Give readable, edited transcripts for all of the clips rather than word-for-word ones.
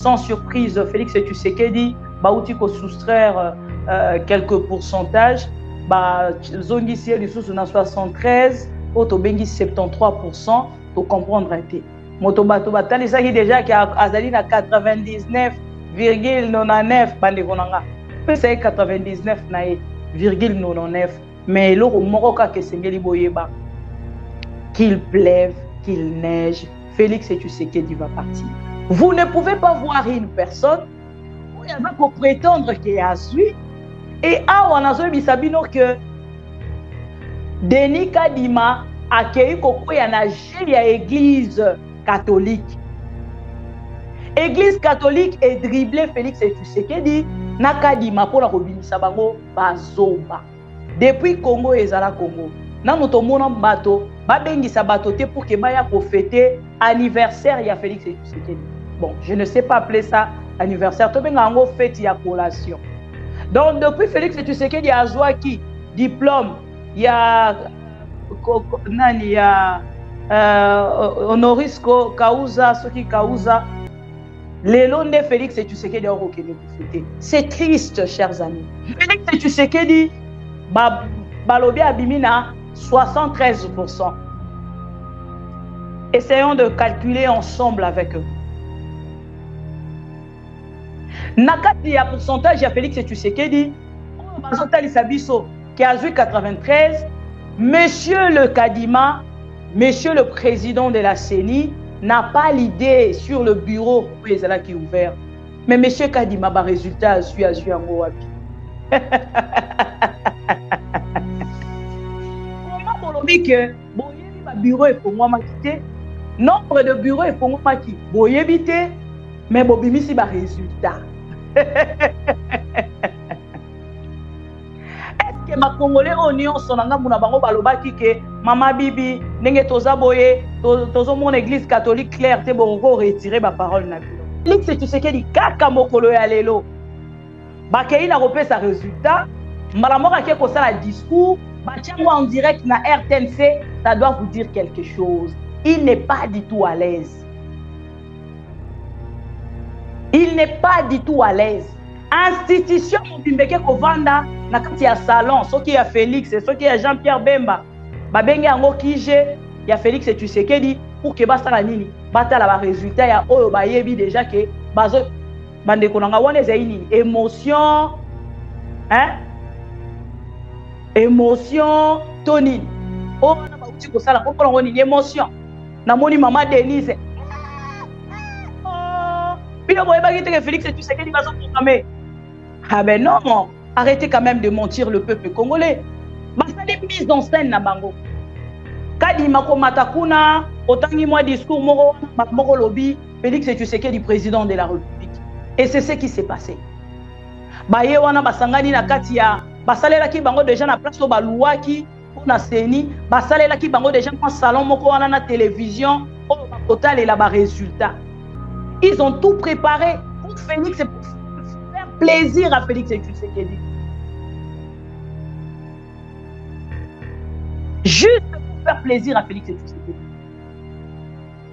sans surprise, Félix Tshisekedi bauti ko soustraire quelques pourcentages. Zongi si les sous na 73, auto bengi 73%, pour comprendre un peu. Moto bato batali ça qui déjà qui azali na 99,99 bande konanga. C'est 99,99, mais le moroka que sengeli boyeba qu'il pleuve, qu'il neige, Félix Tshisekedi va partir. Vous ne pouvez pas voir une personne où il va prétendre qu'il a su et on a sabino que Denis Kadima a accueilli koko ya na église catholique. Église catholique est dribblé Félix Tshisekedi na Kadima pour la robinisa bango bazoba. Depuis Congo ezala Congo. Na moto mona bato babengisa bato te pour que baya ko fêter anniversaire ya Félix Tshisekedi. Bon, je ne sais pas appeler ça anniversaire. To benga ngo fête ya collation. Donc depuis Félix Tshisekedi a zwaki diplôme ya nani ya honoris causa soki causa lelo nde Félix Tshisekedi a okende pour fêter. C'est triste, chers amis. Félix Tshisekedi balobi abimina 73%. Essayons de calculer ensemble avec eux. Nakati ya pourcentage ya Félix Tshisekedi, qui a eu 93, Monsieur le Kadima, Monsieur le président de la CENI, n'a pas l'idée sur le bureau qui est ouvert. Mais Monsieur Kadima, bah résultat, a su en Wapi. Comment on dit que le bureau est pour moi quitter? Nombre de bureaux est pour moi qui boyebité, mais bobimi si ba résultat. Est-ce que ma Congolais union sonanga muna bango balobaki que Mama Bibi ndenge toza boye tozo mon église catholique claire te bongo retirer ba parole na bilo. Félix Tshisekedi kaka mokolo ya lelo. Bakei na repesa résultat, malamoka ke ko sala discours, batiango en direct na RTNC, ça doit vous dire quelque chose. Il n'est pas du tout à l'aise. Il n'est pas du tout à l'aise. Institution Mbimbeke Kovanda, na kati ya salon, ce qui y a Félix, ce qui y a Jean-Pierre Bemba, babenge yango kije, ya Félix Tshisekedi pour que basala nini, batala ba résultat ya oyo bayebi déjà que bazo bande konanga wana zaini émotion, hein? Émotion Tony. Oh na ba uti ko sala ko kolongo ni émotion. Na moni maman Denise. Félix Tshisekedi va se proclamer. Ah ben non, arrêtez quand même de mentir le peuple congolais. Basta des mises en scène na bango. Kadima ko matakuna, otangi moi discours moko lobby, Félix Tshisekedi président de la République. Et c'est ce qui s'est passé. Baye wana basangani na kati ya basalela ki bango déjà na place ba luwaki na CENI, basalela ki bango déjà en salon moko wana na télévision, o ba total et là ba résultat. Ils ont tout préparé pour Félix et pour faire plaisir à Félix Tshisekedi. Juste pour faire plaisir à Félix Tshisekedi.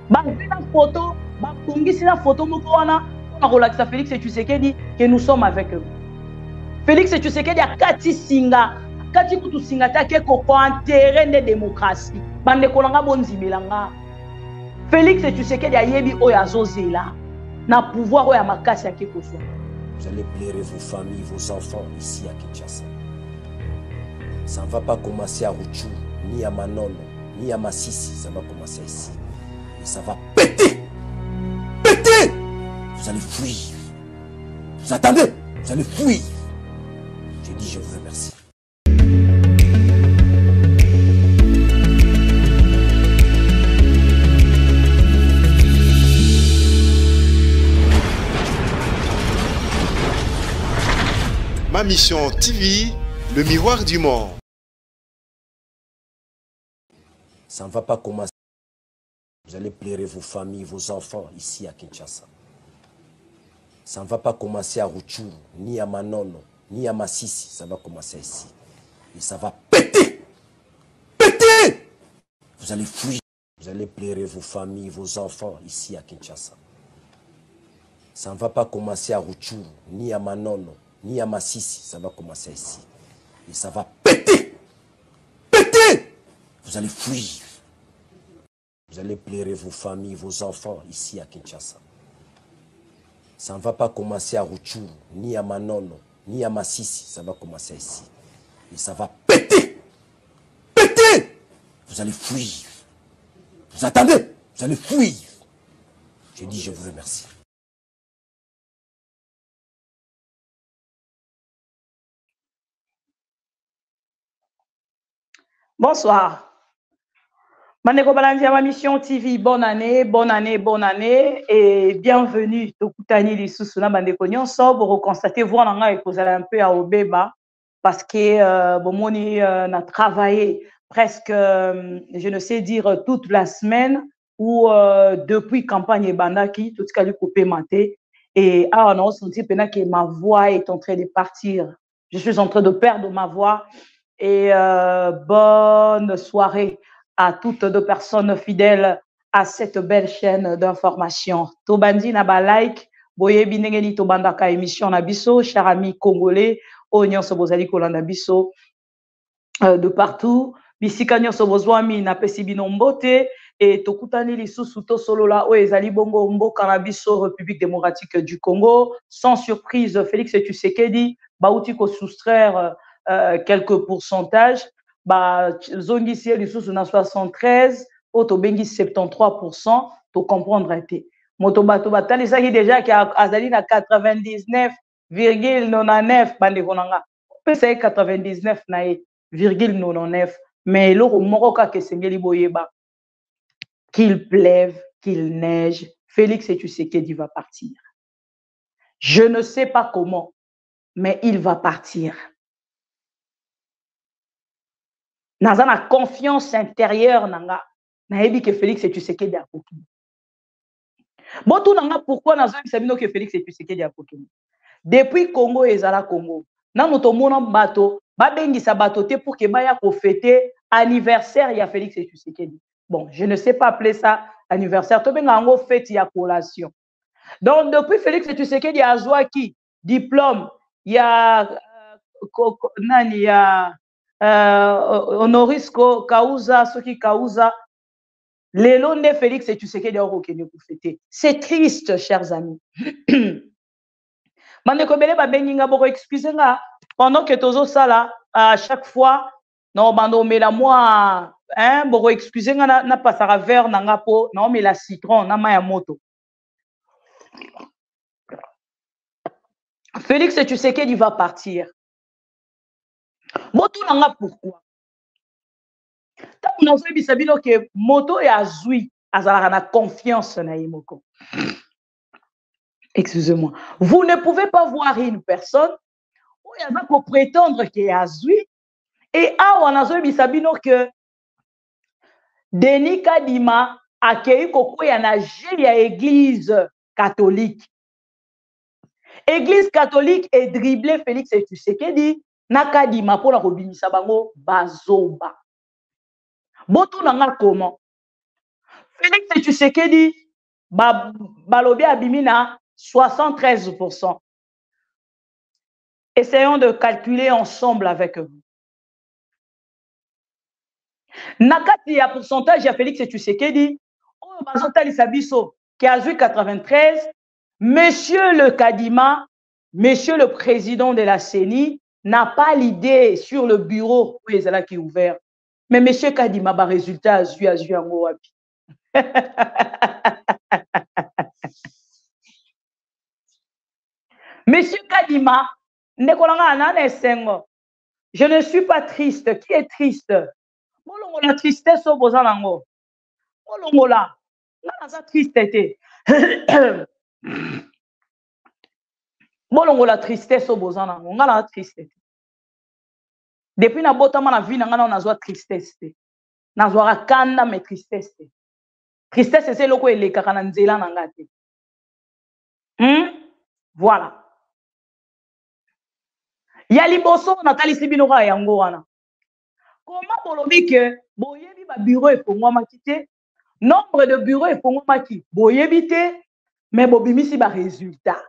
Une photo, une photo, on a relaxé Félix Tshisekedi que nous sommes avec eux. Félix Tshisekedi a Kati Singa, Kati Kutu Singa, qui est en terrain de démocratie. Bande Kolanga Bonzimelanga. Félix Tshisekedi a yebi oyazozela na pouvoir oya makasi ya kekoso. Vous allez pleurer vos familles, vos enfants ici à Kinshasa. Ça ne va pas commencer à Ruchu, ni à Manono, ni à Massissi, ça va commencer ici. Et ça va péter. Péter. Vous allez fuir. Vous attendez? Vous allez fuir. J'ai dit je vous remercie. Ma mission TV, le miroir du monde. Ça ne va pas commencer. Vous allez pleurer vos familles, vos enfants ici à Kinshasa. Ça ne va pas commencer à Ruchuru, ni à Manono, ni à Massissi. Ça va commencer ici. Et ça va péter. Péter. Vous allez fuir. Vous allez pleurer vos familles, vos enfants ici à Kinshasa. Ça ne va pas commencer à Rutshuru, ni à Manono, ni à Massissi. Ça va commencer ici. Et ça va péter. Péter. Vous allez fuir. Vous allez pleurer vos familles, vos enfants ici à Kinshasa. Ça ne va pas commencer à Rutshuru, ni à Manono, ni à Massissi. Ça va commencer ici. Et ça va péter. Péter. Vous allez fuir. Vous attendez. Vous allez fuir. Je dis, je vous remercie. Bonsoir. Maneko Balandia, ma mission TV, bonne année, bonne année, bonne année et bienvenue. Tokutani Lissousuna Bandeko Nyonso, pour constater, voir et poser un peu à Obeba parce que Bomoni a travaillé presque, je ne sais dire, toute la semaine ou depuis campagne Bandaki, tout ce qui a coupé maté. Et on a senti que ma voix est en train de partir. Je suis en train de perdre ma voix. Et bonne soirée à toutes les personnes fidèles à cette belle chaîne d'information. Tobandi na ba like, boye binengeni tobandaka émission na biso, chers amis congolais, onyon sobozali kolanda biso de partout. Bisika nyonso bozwami na pesi bino mbote et tokutani lisusu to solola o ezali bongo mboka na biso République démocratique du Congo. Sans surprise, Félix Tshisekedi bauti ko soustraire quelques pourcentages, zongi si lisusu na 73, auto bengi 73%, to comprendre été. Moto bato batali saki déjà ki azali na 99,99 bande konanga. Pesa 99 na e 0,99, mais l'euro moroka ke sengeli boyeba. Qu'il pleuve, qu'il neige, Félix Tshisekedi va partir. Je ne sais pas comment, mais il va partir. Naza na confiance intérieure nanga nayebi que Félix Tshisekedi a kokini. Botu nanga pourquoi nazo bisabino que Félix Tshisekedi a kokini. Depuis Congo ezala Congo. Nanu tomona bato babengisa bato te pour que baya ko fêter anniversaire ya Félix Tshisekedi. Bon, je ne sais pas appeler ça anniversaire. To benga ngo fête ya collation. Donc depuis Félix Tshisekedi a zwaki diplôme ya nani ya honoris causa, ce qui causa, les lots de Félix Tshisekedi a okende pour fêter. C'est triste, chers amis. Mandeko bele ba benginga boko excusez nga pendant que tozo sala à chaque fois non bando mela moi hein boko excusez nga na pasara verre na ngapo na mela citron na maya moto. Félix Tshisekedi va partir. Moto nanga pourquoi? Tant on a vu sabino que moto ya zui azala na confiance na yimoko. Excusez-moi. Vous ne pouvez pas voir une personne où il y a pour prétendre qu'il y a zui et on a vu sabino que Denis Kadima accueilli koko ya na ya église catholique. Église catholique est dribblé Félix Tshisekedi Nakadima pour la robinisa bango bazoba. Boto nanga comment? Félix Tshisekedi balobi abimina 73%. Essayons de calculer ensemble avec vous. Nakati ya pourcentage ya Félix Tshisekedi, oyo bazotali sabiso qui a 93, monsieur le Kadima, monsieur le président de la CENI n'a pas l'idée sur le bureau où il est là qui est ouvert. Mais monsieur Kadima, ba résultat a vu en wapi. Monsieur Kadima, je ne suis pas triste. Qui est triste? La tristesse au bozanango. Molongola. La tristesse. Molongola tristesse au bozanango. La tristesse. Depuis na botama na vie na ngana na zwa tristesse. Na zwa kanda mais tristesse. Tristesse c'est loko elekaka na nzela na ngate. Voilà. Ya liboso na talisi bino ka yango wana. Comment bolobi que boyebi ba bureau efongwamaki te? Nombre de bureaux efongwamaki boyebi te? Mais bobimisi ba résultat.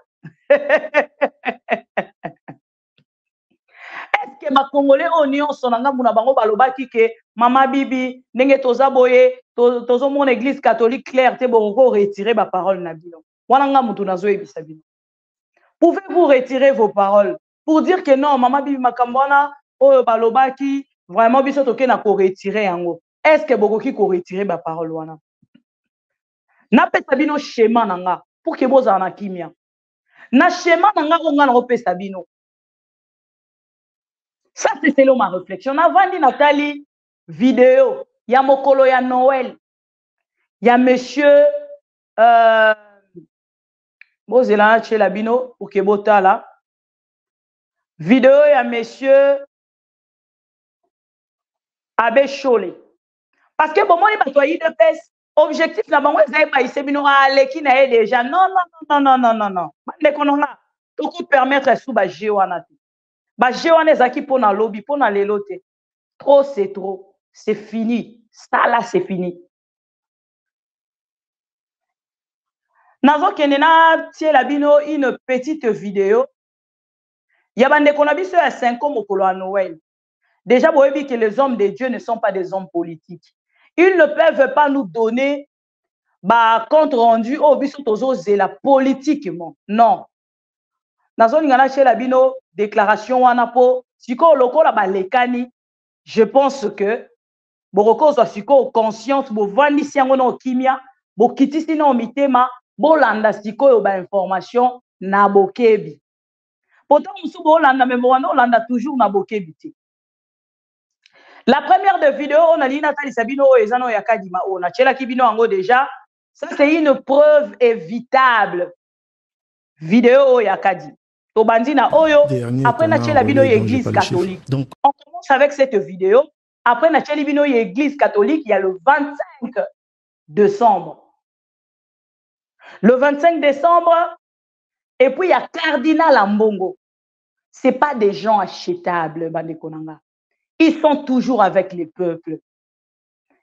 Est-ce que ma Congolais union sonanga muna bango balobaki ke Mama Bibi ndenge toza boye tozo mon église catholique claire te bongo retirer ba parole na bino. Wana nga mutu nazo ebisa bino. Pouvez-vous retirer vos paroles pour dire que non Mama Bibi makambona oyo balobaki vraiment biso toke na ko retirer yango. Est-ce que bokoki ko retirer ba parole wana? Na pesa bino schéma nanga pour que boza na kimia. Na schéma nanga onga na pesa bino. Ça, c'est selon ma réflexion. Avant Nathalie, vidéo, il y a Mokolo, il y a Noël, il y a monsieur Bozela chez Labino, ou Kebota là. Vidéo, il y a monsieur Abbé Cholé. Parce que bon, moi, il m'a de pèse. Objectif, là, bon, vous avez pas ici, bino ale qui n'a déjà. Non, non, non, non, non, non, non. Mais qu'on a, tout coup permettre sous ba géoanati. Ba géoane zaki pour na lobby, pour na lelote. Trop, c'est trop. C'est fini. Ça, là, c'est fini. Nazo kenena tie la bino une petite vidéo. Yabande konabiso à 5 ans mokolo à Noël. Déjà, vous voyez que les hommes de Dieu ne sont pas des hommes politiques. Ils ne peuvent pas nous donner bah, compte rendu au biso tozo zela politiquement. Non. Nazo ngana chez la bino déclaration wana po siko lokola ba lekani. Je pense que Boroko soit siko conscience bo vandi siango no kimia bo kitisi no mitema bo landa siko yo ba information na bokebi. Pourtant musu bo landa mais bo landa toujours na bokebi ti. La première de vidéo on a dit Nathalie Sabino ezano ya kadima on a chela kibino ango déjà ça c'est une preuve évitable. Vidéo ya kadi. Tobandina oyo après na chela bino église catholique. Donc on commence avec cette vidéo. Après, na Bino église catholique, il y a le 25 décembre. Le 25 décembre, et puis il y a Cardinal Ambongo. Ce n'est pas des gens achetables, Bande Konanga. Ils sont toujours avec les peuples.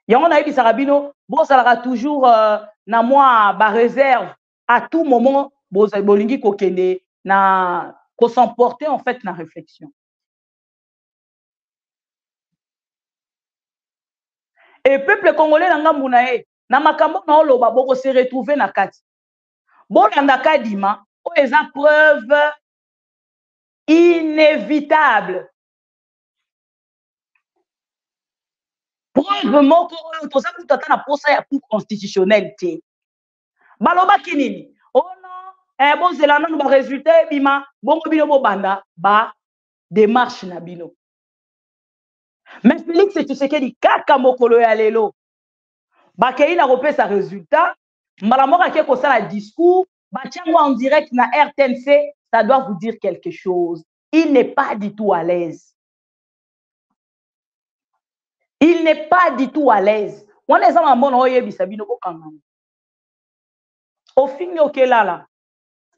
Il y a un aïe Sarabino, bon, ça sera toujours na moi, ba réserve à tout moment, bon, ça bolingi kokene, na ko s'emporter en fait na réflexion. Et peuple congolais nanga munae na makambo na oloba boko se retrouver na kati. Bon na kadima o eza preuve inévitable. Preuve moko oyo toza kutata na posa ya cour constitutionnelle te. Baloba kinini? Oh non, bon zela na ba résultat bima bongo bino bo banda ba démarche na bino. Mais Félix Tshisekedi kaka mokolo ya lelo bakei na repesa résultat malamoka ke ko sala discours batiango en direct na RTNC ça doit vous dire quelque chose. Il n'est pas du tout à l'aise. Il n'est pas du tout à l'aise. On est en bon oye bisabino ko kanga. Au fin okelala.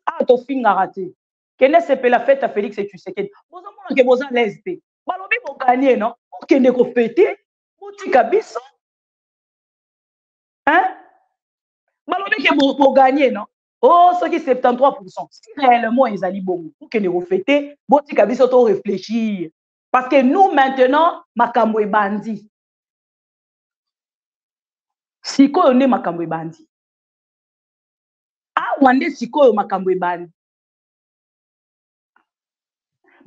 Ah to finga raté. Kene sepe la fête à Félix Tshisekedi. Bozo mona ke boza l'aise pe. Balobi bo gagner non? Kende ko fêter, botika biso. Hein? Balobi ke bo gagner non? Oh, ce qui 73%. Si réellement ils allaient bon, pour kende ko fêter, botika biso to réfléchir. Parce que nous maintenant, makambo e bandi. Siko yo ne makambo e bandi. Ah, wande siko yo makambo e bandi.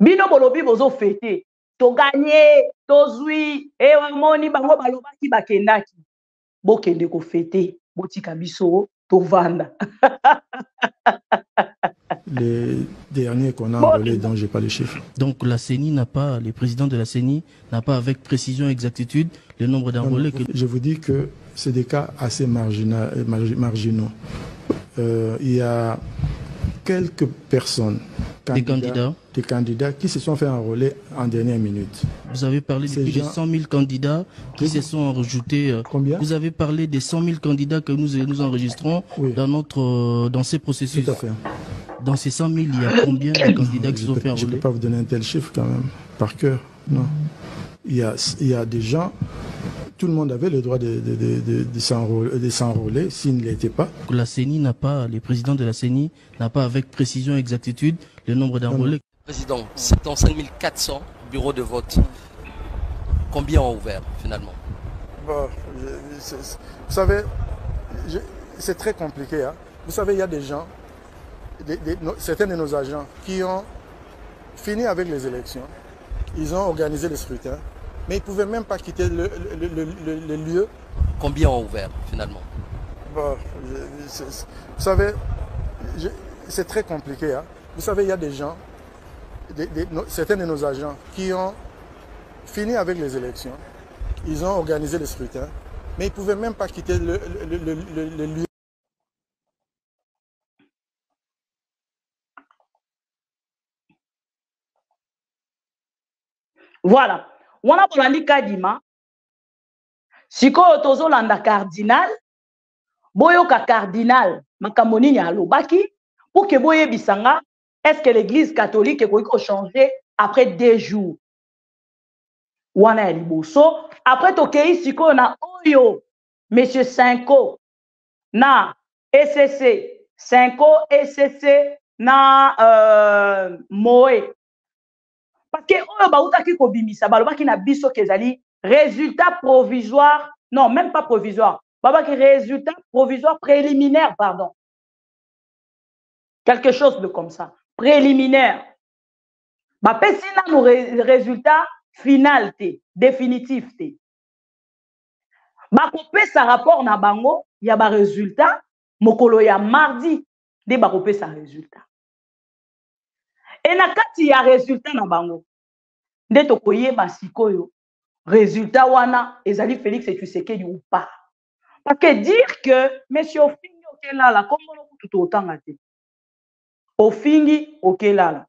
Bino bolobi bozo fêter. To gagner, to zui, et moni bango balobaki bakendaki. Bo kende ko fêter, botika biso to vanda. Les derniers qu'on a enrôlés, dont j'ai pas les chiffres. Donc la CENI n'a pas, les présidents de la CENI n'a pas avec précision et exactitude le nombre d'enrôlés. Je vous dis que c'est des cas assez marginaux. Il y a quelques personnes, des candidats qui se sont fait enrôler en dernière minute. Vous avez parlé de plus de 100 000 candidats qui se sont rajoutés. Combien? Vous avez parlé des 100 000 candidats que nous enregistrons dans ces processus. Tout à fait. Dans ces 100 000, il y a combien de candidats qui se sont fait enrôler? Je ne peux pas vous donner un tel chiffre quand même, par cœur. Non. Il y a des gens tout le monde avait le droit de s'enrôler s'il ne l'était pas. La CENI n'a pas, le président de la CENI n'a pas avec précision et exactitude le nombre d'enrôlés. Président, c'est dans 5400 bureaux de vote. Combien ont ouvert finalement? Bon, vous savez, c'est très compliqué. Hein. Vous savez, il y a des gens, certains de nos agents qui ont fini avec les élections. Ils ont organisé le scrutin, mais ils ne pouvaient même pas quitter le lieu. Combien ont ouvert finalement? Bon, vous savez, c'est très compliqué. Hein. Vous savez, il y a des gens, certains de nos agents qui ont fini avec les élections. Ils ont organisé le scrutin, mais ils ne pouvaient même pas quitter le lieu. Voilà. Wana bolandi kadima. Sikoyo tozolanda cardinal. Boyoka cardinal. Makambo nini alobaki. Pour que boye bisanga. Est-ce que l'église catholique est changer après 2 jours? Wana ya liboso. Après tokei sikoyo na oyo. Monsieur Sanko. Na SCC. Sanko SCC. Na Moe. Parce que oyo bautaki ko bimisa balobaki na biso kezali résultat provisoire, non même pas provisoire, babaki résultat provisoire préliminaire, pardon. Quelque chose de comme ça, préliminaire. Ba pesi na no résultat final té, définitif té. Ba kopesa rapport na bango ya ba résultat mokolo ya mardi de ba kopesa résultat. Et na kati ya résultat na bango nde tokoyeba sikoyo résultat wana ezali Félix Tshisekedi ou pas. Parce que dire que monsieur Ofingi okelala kombo kutu totanga te. Ofingi okelala.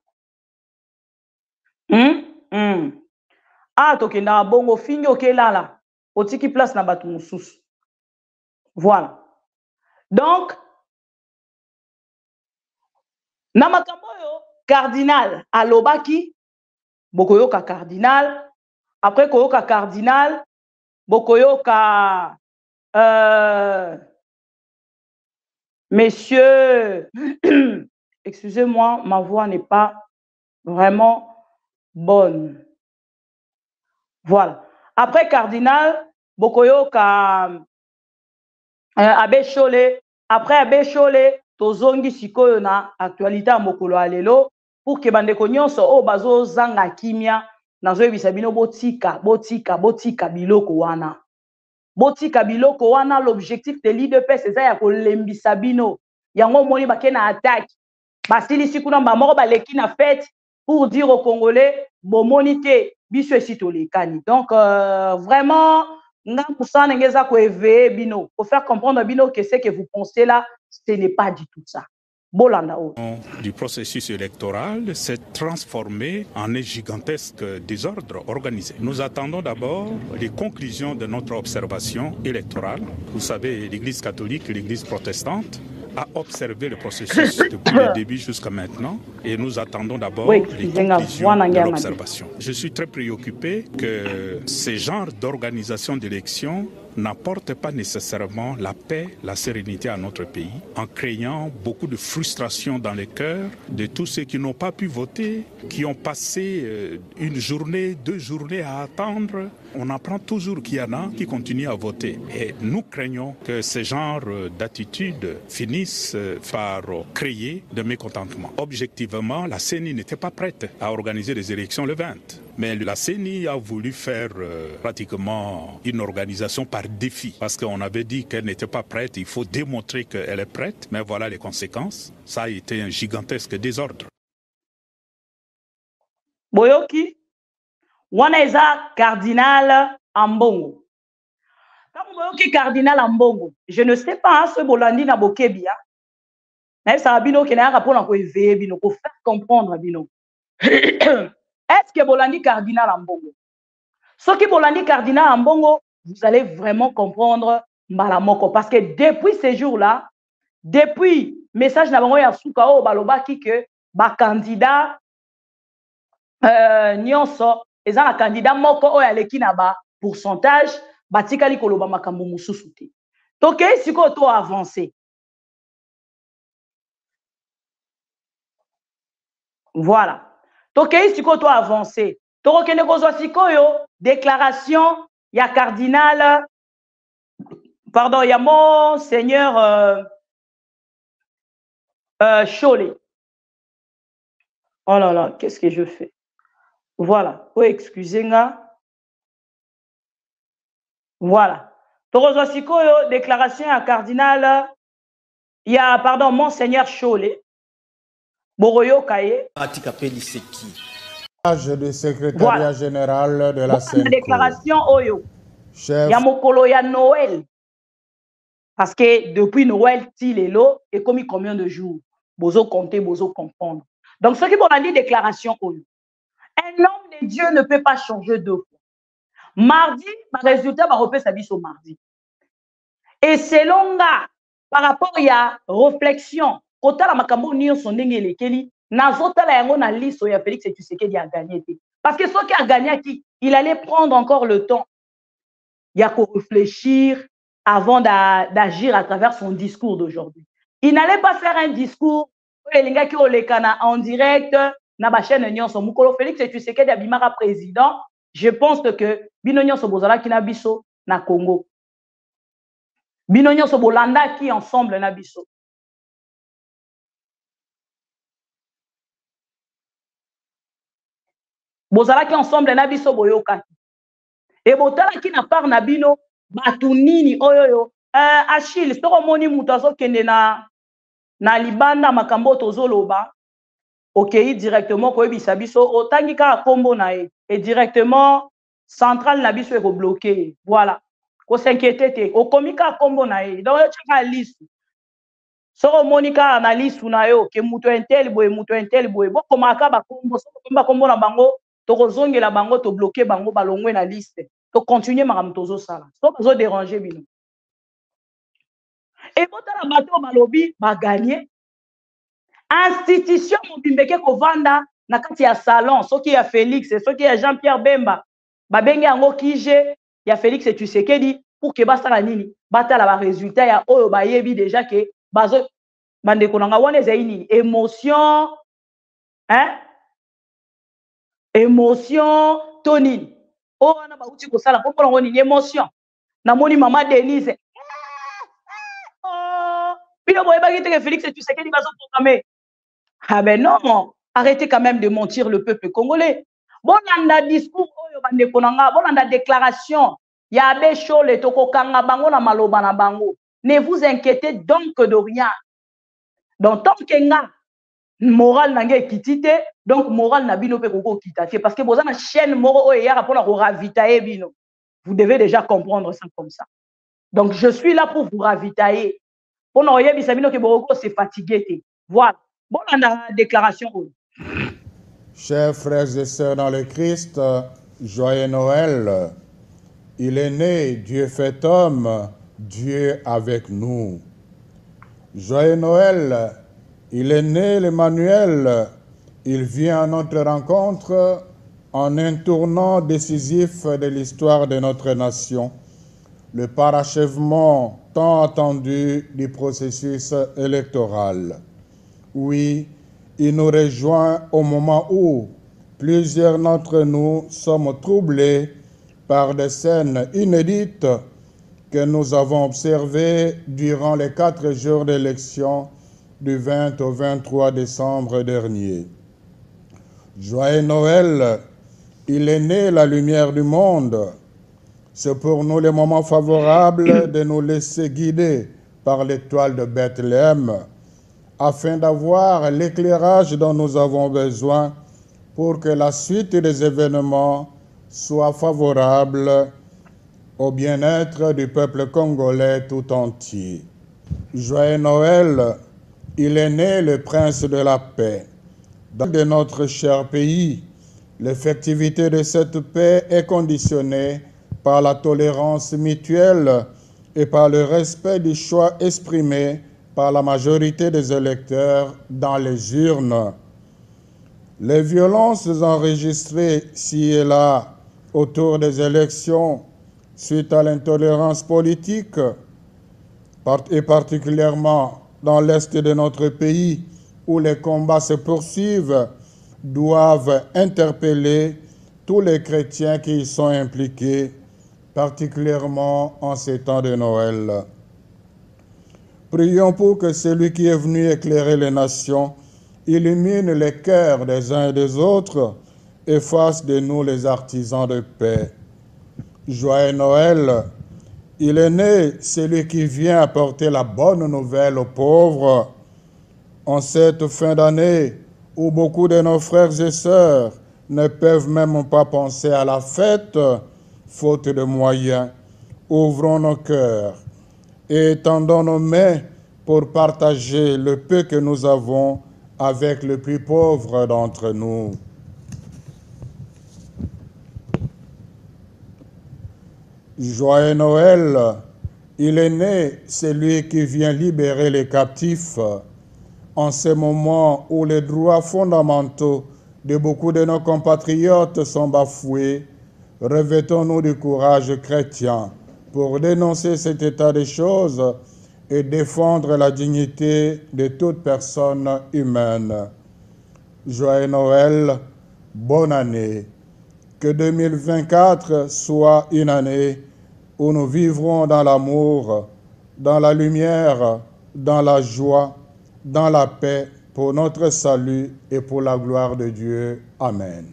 Ah tokenda bongo Ofingi okelala. Otiki place na batu mususu. Voilà. Donc na makambo yo cardinal alobaki bokoyoka cardinal après koyoka cardinal bokoyoka monsieur excusez-moi, ma voix n'est pas vraiment bonne. Voilà. Après cardinal bokoyoka Abbé Cholé, après Abbé Cholé tozongi sikoyo na actualité ya mokolo alelo pour que bandeko nyonso o bazo zanga kimia nazoyebisa bino botika biloko wana. Botika biloko wana, l'objectif de l'IDPS eza ya kolembisa bino. Yango moni bake na attaque. Basili sikuna moko baleki na fête pour dire aux Congolais bomoni te biso esi tolekani. Donc vraiment pour faire comprendre bino que ce que vous pensez là, ce n'est pas du tout ça. Du processus électoral s'est transformé en un gigantesque désordre organisé. Nous attendons d'abord les conclusions de notre observation électorale. Vous savez, l'Église catholique et l'Église protestante a observé le processus depuis le début jusqu'à maintenant et nous attendons d'abord les conclusions de l'observation. Je suis très préoccupé que ces genres d'organisation d'élections n'apportent pas nécessairement la paix, la sérénité à notre pays, en créant beaucoup de frustration dans les cœurs de tous ceux qui n'ont pas pu voter, qui ont passé une journée, 2 journées à attendre. On apprend toujours qu'il y en a qui continuent à voter. Et nous craignons que ce genre d'attitude finisse par créer de mécontentement. Objectivement, la CENI n'était pas prête à organiser des élections le 20. Mais la CENI a voulu faire pratiquement une organisation par défi. Parce qu'on avait dit qu'elle n'était pas prête, il faut démontrer qu'elle est prête. Mais voilà les conséquences. Ça a été un gigantesque désordre. Boyoki, wana eza cardinal Ambongo. Quand boyoki cardinal Ambongo, je ne sais pas ce bolandi na bokebi. Mais ça bino qui n'a rapport na ko éveiller bino, pour faire comprendre bino. Est-ce que bolandi cardinal Ambongo? Ce qui bolandi cardinal Ambongo, vous allez vraiment comprendre Malamoko. Parce que depuis ces jours-là, depuis message na bango ya suka o balobaki que ba candidat nyonso eza na candidat moko oyo aleki na ba pourcentage batikali koloba makambo mususu te. Tokei sikoyo to avancer. Voilà. Tokei sikoyo to avancer. Tokokende kozwa sikoyo déclaration ya cardinal, pardon, ya monseigneur Cholet. Oh là là, qu'est-ce que je fais? Voilà. Oh, excusez-moi. Voilà. Tokozwa sikoyo déclaration ya cardinal, ya, pardon, monseigneur Cholet. Boroyo Kaye. Atika Peliseki. Du secrétariat général de la Senko. Déclaration Oyo. Chef. Ya mokolo ya Noël. Parce que depuis Noël, Tilelo, et comme combien de jours? Bozo compter, bozo comprendre. Donc, ce qui vont dire déclaration Oyo. Un homme de Dieu ne peut pas changer deux fois. Mardi, le résultat va repasser sa vie au mardi. Et selon là, par rapport à la réflexion, quand la makambo nion son ndenge keli, nazota la yango na liste ya Félix Tshisekedi a gagné. Parce que ceux qui a gagné il allait prendre encore le temps. Il y a qu'à réfléchir avant d'agir à travers son discours d'aujourd'hui. Il n'allait pas faire un discours en direct na ba chaîne nyonso mukolo Félix Tshisekedi abimaka président. Je pense que bino nyonso bozala ki na biso na Congo. Bino nyonso bolanda ki ensemble na biso. Bozala ki ensemble na biso boyoka. Et botala ki na part na bino batunini oyoyo Achille soko moni mutazo kende na libanda makambo tozoloba. Ok, directement koyebisa biso otangi ka kombo na e et directement central na biso eko bloqué. Voilà. Ko s'inquiéter te. Okomi ka kombo na e. Donc chaka liste. Soko moni ka na liste na yo ke muto intel boye boko maka ba kombo na bango tokozongela bango to bloquer bango balongwe na liste. To continuer makambo tozo sala. So bazo déranger bino. Et quand la bateau balobi ba gagner institution mobimbeke kovanda na kati ya salon soki ya Félix soki ya Jean-Pierre Bemba ba bengi yango kije ya Félix Tshisekedi pour que basala nini batala ba résultat ya oyo ba yebi déjà que bazo bande konanga wana zaini émotion émotion toni o wana ba uti ko sala ko polongo ni émotion na moni maman Denise Puis le Félix Tshisekedi va se proclamer. Ah ben non, arrêtez quand même de mentir le peuple congolais. Bon, on a discours, bon, on a déclaration. Il y a des choses, les tokokanga bango na maloba na bango. Ne vous inquiétez donc de rien. Donc, tant que nga moral n'a kitite, donc moral n'a bino pe koko kitate. Parce que vous avez une chaîne moro hier pour la ravitailler bino. Vous devez déjà comprendre ça comme ça. Donc, je suis là pour vous ravitailler. On a eu que Boroko s'est fatigué. Voilà. Bon, on a la déclaration. Chers frères et sœurs dans le Christ, joyeux Noël. Il est né, Dieu fait homme, Dieu avec nous. Joyeux Noël. Il est né, l'Emmanuel. Il vient à notre rencontre en un tournant décisif de l'histoire de notre nation. Le parachèvement tant attendu du processus électoral. Oui, il nous rejoint au moment où plusieurs d'entre nous sommes troublés par des scènes inédites que nous avons observées durant les 4 jours d'élection du 20 au 23 décembre dernier. Joyeux Noël, il est né la lumière du monde. C'est pour nous le moment favorable de nous laisser guider par l'étoile de Bethléem afin d'avoir l'éclairage dont nous avons besoin pour que la suite des événements soit favorable au bien-être du peuple congolais tout entier. Joyeux Noël, il est né le prince de la paix. Dans notre cher pays, l'effectivité de cette paix est conditionnée par la tolérance mutuelle et par le respect du choix exprimé par la majorité des électeurs dans les urnes. Les violences enregistrées ci et là autour des élections suite à l'intolérance politique, et particulièrement dans l'est de notre pays, où les combats se poursuivent, doivent interpeller tous les chrétiens qui y sont impliqués, particulièrement en ces temps de Noël. Prions pour que celui qui est venu éclairer les nations illumine les cœurs des uns et des autres et fasse de nous les artisans de paix. Joyeux Noël, il est né celui qui vient apporter la bonne nouvelle aux pauvres. En cette fin d'année où beaucoup de nos frères et sœurs ne peuvent même pas penser à la fête, faute de moyens, ouvrons nos cœurs et tendons nos mains pour partager le peu que nous avons avec le plus pauvre d'entre nous. Joyeux Noël, il est né celui qui vient libérer les captifs. En ce moment où les droits fondamentaux de beaucoup de nos compatriotes sont bafoués, revêtons-nous du courage chrétien pour dénoncer cet état de choses et défendre la dignité de toute personne humaine. Joyeux Noël, bonne année. Que 2024 soit une année où nous vivrons dans l'amour, dans la lumière, dans la joie, dans la paix, pour notre salut et pour la gloire de Dieu. Amen.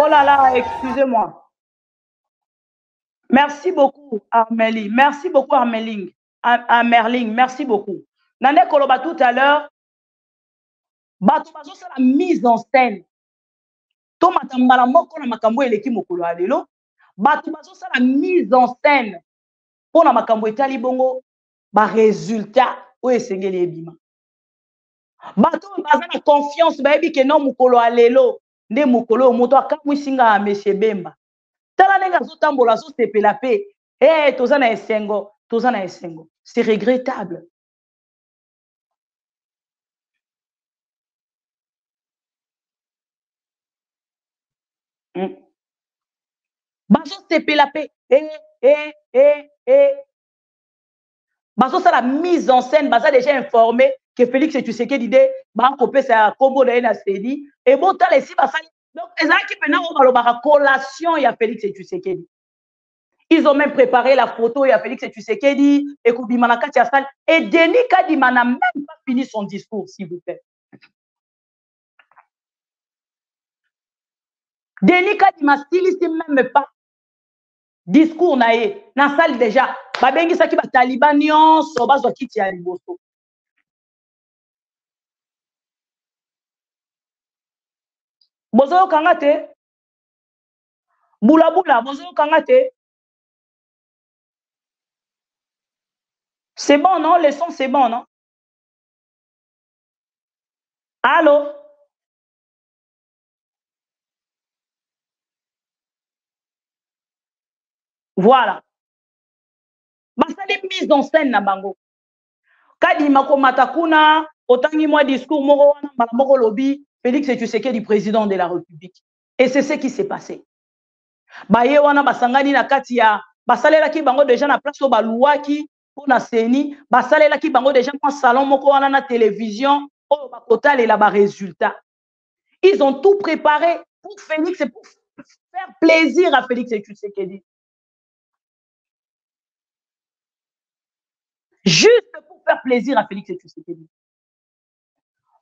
Oh là là, excusez-moi. Merci beaucoup, Armélie. Merci beaucoup, Arméling. Merling, merci beaucoup. Nande Koloba tout à l'heure, Batobazo, c'est la mise en scène. Tomatambala moko na makambo eleki mokolo alelo. Batobazo, c'est la mise en scène. Pour na makambo etali bongo, ba résultat o esengeli ebima. Bato baza na confiance ba ebi ke non mokolo alelo. Nde mokolo moto akamwisinga a Monsieur Bemba. Tala nenga zotambola zo sepela pe. Toza na esengo, toza na esengo. C'est regrettable. Bazo sepela pe. Bazo ça la mise en scène, baza déjà informé que Félix Tshisekedi dit ba kopé sa combo na na cedi et bon tala ici ba sali. Donc ezaki pena o balobaka collation ya Félix Tshisekedi. Ils ont même préparé la photo ya Félix Tshisekedi et Koubima na kati ya salle et Denis Kadima n'a même pas fini son discours s'il vous plaît. Denis Kadima styliste même pas discours na ye na salle déjà ba bengi saki ba taliban nyonso bazwa kiti ya liboso. Bozo kangate bula bula bozo kangate. C'est bon non, le son c'est bon non? Allô? Voilà. Basali mise en scène na bango. Kadi mako matakuna otangi moi discours moko wana mbala moko lobi Félix Tshisekedi président de la République. Et c'est ce qui s'est passé. Baye wana basangani na kati ya basalela ki bango déjà na place o baluaki pour na seni, basalela ki bango déjà dans salon moko wana na télévision o bakotale la ba résultat. Ils ont tout préparé pour Félix et pour faire plaisir à Félix Tshisekedi. Juste pour faire plaisir à Félix Tshisekedi.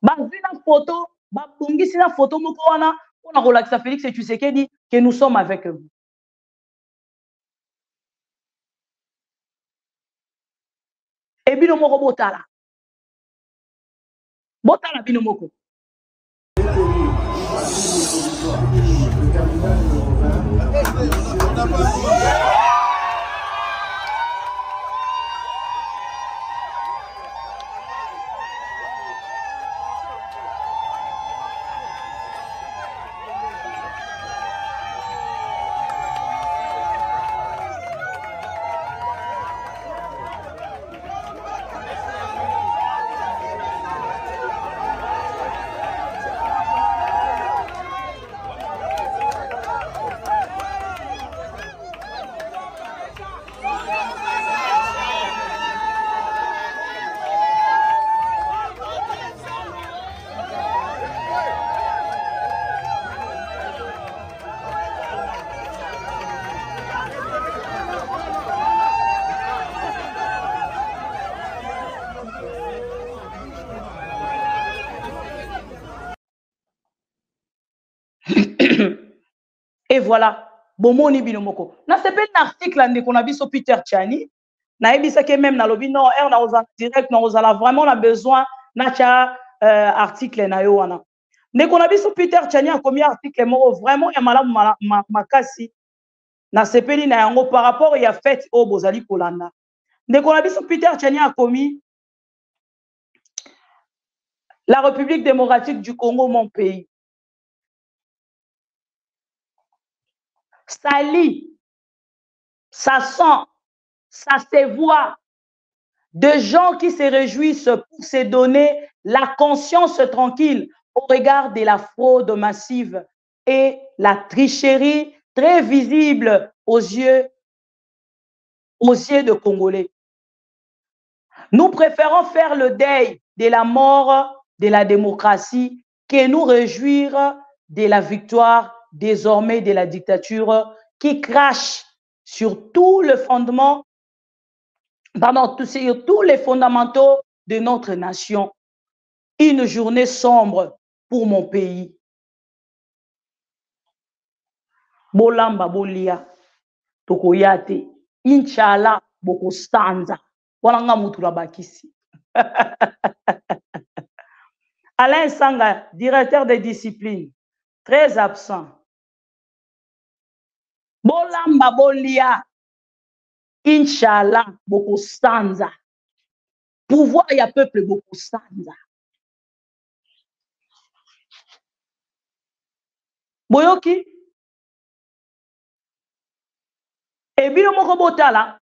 Bazwi na photo, babongisi na photo moko wana pour na relaxer Félix Tshisekedi que nous sommes avec vous. Et bino moko botala. Botala bino moko. voilà. Bomoni binomoko. Na sepeli un article ande qu'on a vu sur Peter Tchani. Na ebisa ke même na lobi non, na oza direct na oza la vraiment na besoin na cha article na yo wana. Ne qu'on a vu sur Peter Tchani a commis article moko vraiment ya malamu makasi. Na sepeli na yango par rapport ya fête au bozali kolanda. Ne qu'on a vu sur Peter Tchani a commis la République démocratique du Congo, mon pays. Ça lit, ça sent, ça se voit de gens qui se réjouissent pour se donner la conscience tranquille au regard de la fraude massive et la tricherie très visible aux yeux de Congolais. Nous préférons faire le deuil de la mort de la démocratie que nous réjouir de la victoire désormais de la dictature qui crache sur tous les fondements, sur tous les fondamentaux de notre nation. Une journée sombre pour mon pays. Bolamba bolia tokoyate inshallah boko stanza wananga mutura bakisi. Alain Sanga, directeur des disciplines, très absent. Bolamba bolia inshallah boko stanza. Pouvoir ya peuple boko stanza. Boyoki et bien moko botala.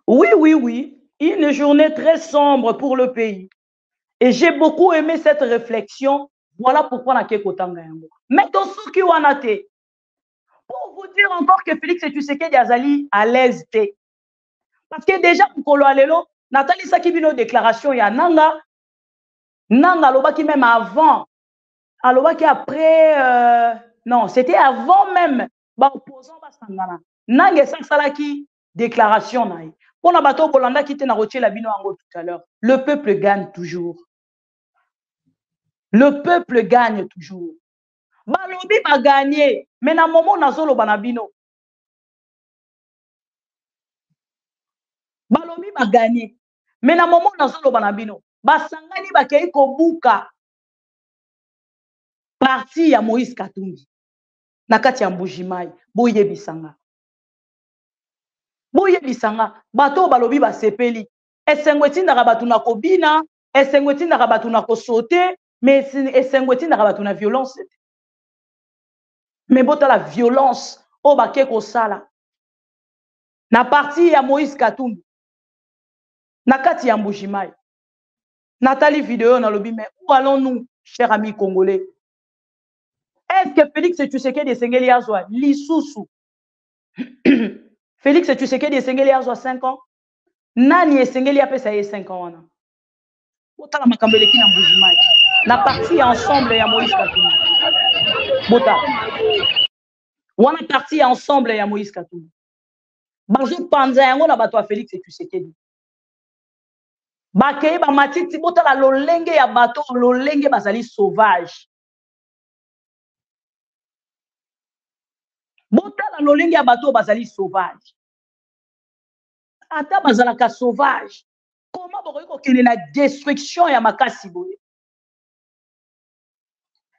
Oui, une journée très sombre pour le pays. Et j'ai beaucoup aimé cette réflexion. Voilà pourquoi on a Kekotanga yango. Mais dans ce qui on a été, pour vous dire encore que Félix Tshisekedi Azali à l'aise. Parce que déjà pour Kolo Alelo, Nathalie Sakibino déclaration ya Nanga Lobaki même avant, Lobaki après, non, c'était avant même. Opposant Basangana. Nanga Salaki déclaration naï. Pour la bateau Bolanda qui était na rotier la bino ango tout à l'heure. Le peuple gagne toujours. Le peuple gagne toujours. Balobi va gagner. Mais na moment nazolo banabino. Balobi va gagner. Mais na moment nazolo banabino. Basangani bakei kobuka. Parti ya Moïse Katumbi. Nakati ya Mbujimai. Boye bisanga. Boye bisanga. Bato balobi ba sepeli. Esengweti ndaka batu na kobina. Esengweti ndaka batu na kosote. Mais esengweti ndaka batu na violence. Mais bota la violence. O bake kosala. Na parti ya Moïse Katumbi. Nakati ya Mbujimai. Nathalie vidéo na lobi. Mais où allons-nous, chers amis congolais? Est-ce que Félix Tshisekedi Esengeli azwa lisusu? Félix Tshisekedi Esengeli azwa 5 ans? Nani Esengeli apesa ye 5 ans wana? Bota makambo eleki na Mbujimai. Na parti ensemble ya Moïse Katumbi. Bota. Wana parti ensemble ya Moïse Katumbi. Bazo panza yango na bato ya Félix Tshisekedi. Bakei ba matiti bota la lolenge ya bato lolenge bazali sauvage. Bota la lolenge ya bato bazali sauvage. Ata bazalaka sauvage. Comment bokoki kokende na destruction ya makasi boye?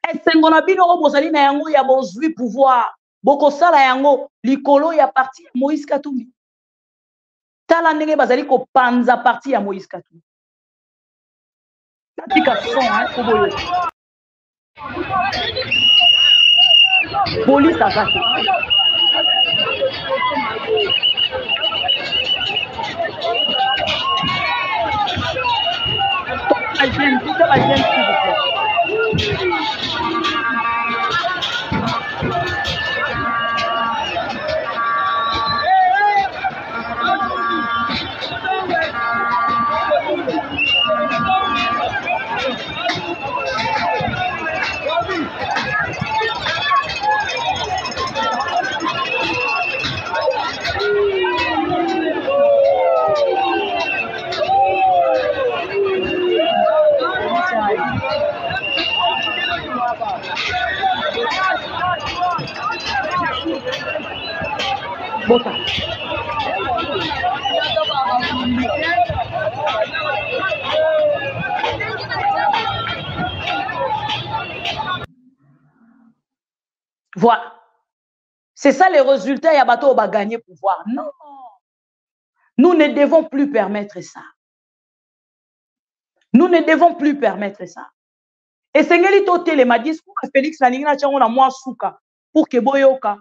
Esengo na bino o bozali na yango ya bozwi pouvoir. Bokosala yango likolo ya parti ya Moïse Katumbi. Tala ndenge bazali kopanza parti ya Moïse Katumbi. Tatika son koboyo. Police attaque. Tout la gêne, s'il vous plaît. Bota. Voilà. C'est ça les résultats. Il y a bateau va gagner pouvoir. Non. Nous ne devons plus permettre ça. Nous ne devons plus permettre ça. Et c'est ngeli totele ma discours à Félix Laningina tchango moi souka pour que boyoka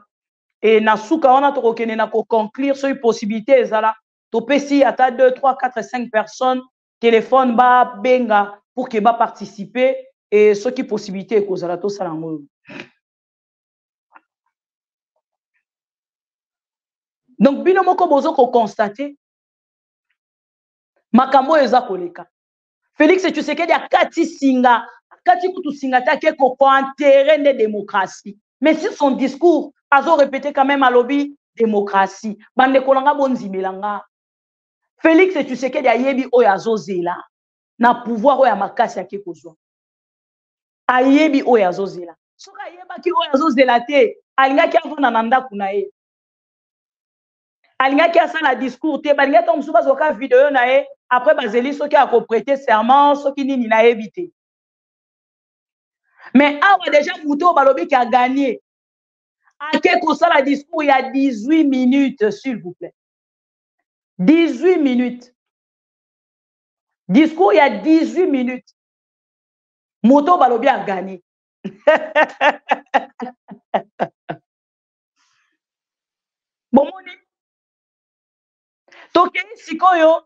et na souka on a to kene na ko conclure sur une possibilité ezala to pesi ata 2 3 4 5 personnes téléphone ba benga pour que ba participer et ce qui possibilité ko zala to salango. Donc bino moko bozo ko constater makambo eza koleka. Félix Tshisekedi a kati singa kati kutu singa ta ke ko enterrer de démocratie. Mais si son discours a répété quand même à lobby démocratie. Bande kolanga bonzimelanga. Félix Tshisekedi a yebi oyo azozela na pouvoir oyo makasi ya ke kozwa. A yebi oyo azozela. Soka yeba ki oyo azozela te, alingaki avona na ndaku na ye. Alingaki asala discours te, balingaki to musuba zoka vidéo na ye, après bazeli soki a prêter serment, soki nini na éviter. Mais awa déjà Mouto Balobi qui a gagné. À quel la discours il y a 18 minutes, s'il vous plaît. 18 minutes. Discours il y a 18 minutes. Mouto Balobi a gagné. Bon, moni. Tokeni sikoyo.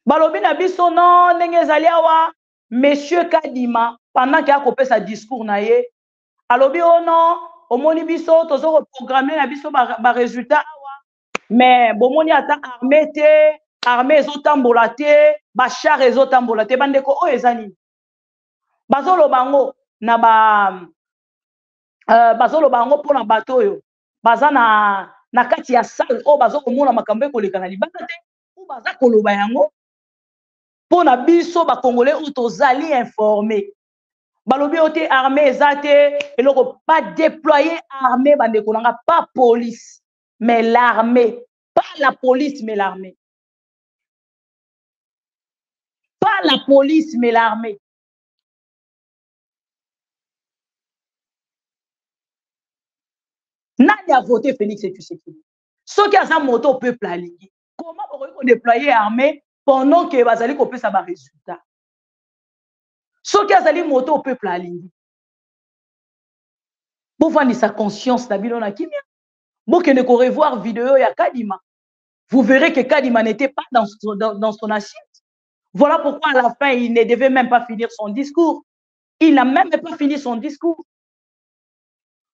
Balobi na biso non, ndenge ezali awa. Monsieur Kadima, pendant qu'il a coupé sa discours, alobi oh non, au moni biso, tozo programmer na biso ba résultat, mais bon moni ata armée te, armée ezotambola te, ba char ezotambola te, bandeko o ezani. Bazolo bango na bazolo bango pona bato yo, baza na kati ya salle o bazo komona makambo koleka na libanda te, ou baza koloba yango. Pour na biso ba congolais ou tozali informé balobi ote armée ezate eloko pas déployer armée bande konanga pas police mais l'armée, pas la police mais l'armée, pas la police mais l'armée. Nani a voté Félix Tshisekedi? Ceux qui a sa moto au peuple aligné. Comment on déployer armée pendant que bazali kopé ça ba résultat? Ce qui a sali moto au peuple aligné. Pour voir sa conscience d'abilo na kimia. Pour que ne revoir vidéo ya Kadima. Vous verrez que Kadima n'était pas dans son assiette. Voilà pourquoi à la fin il ne devait même pas finir son discours. Il n'a même pas fini son discours.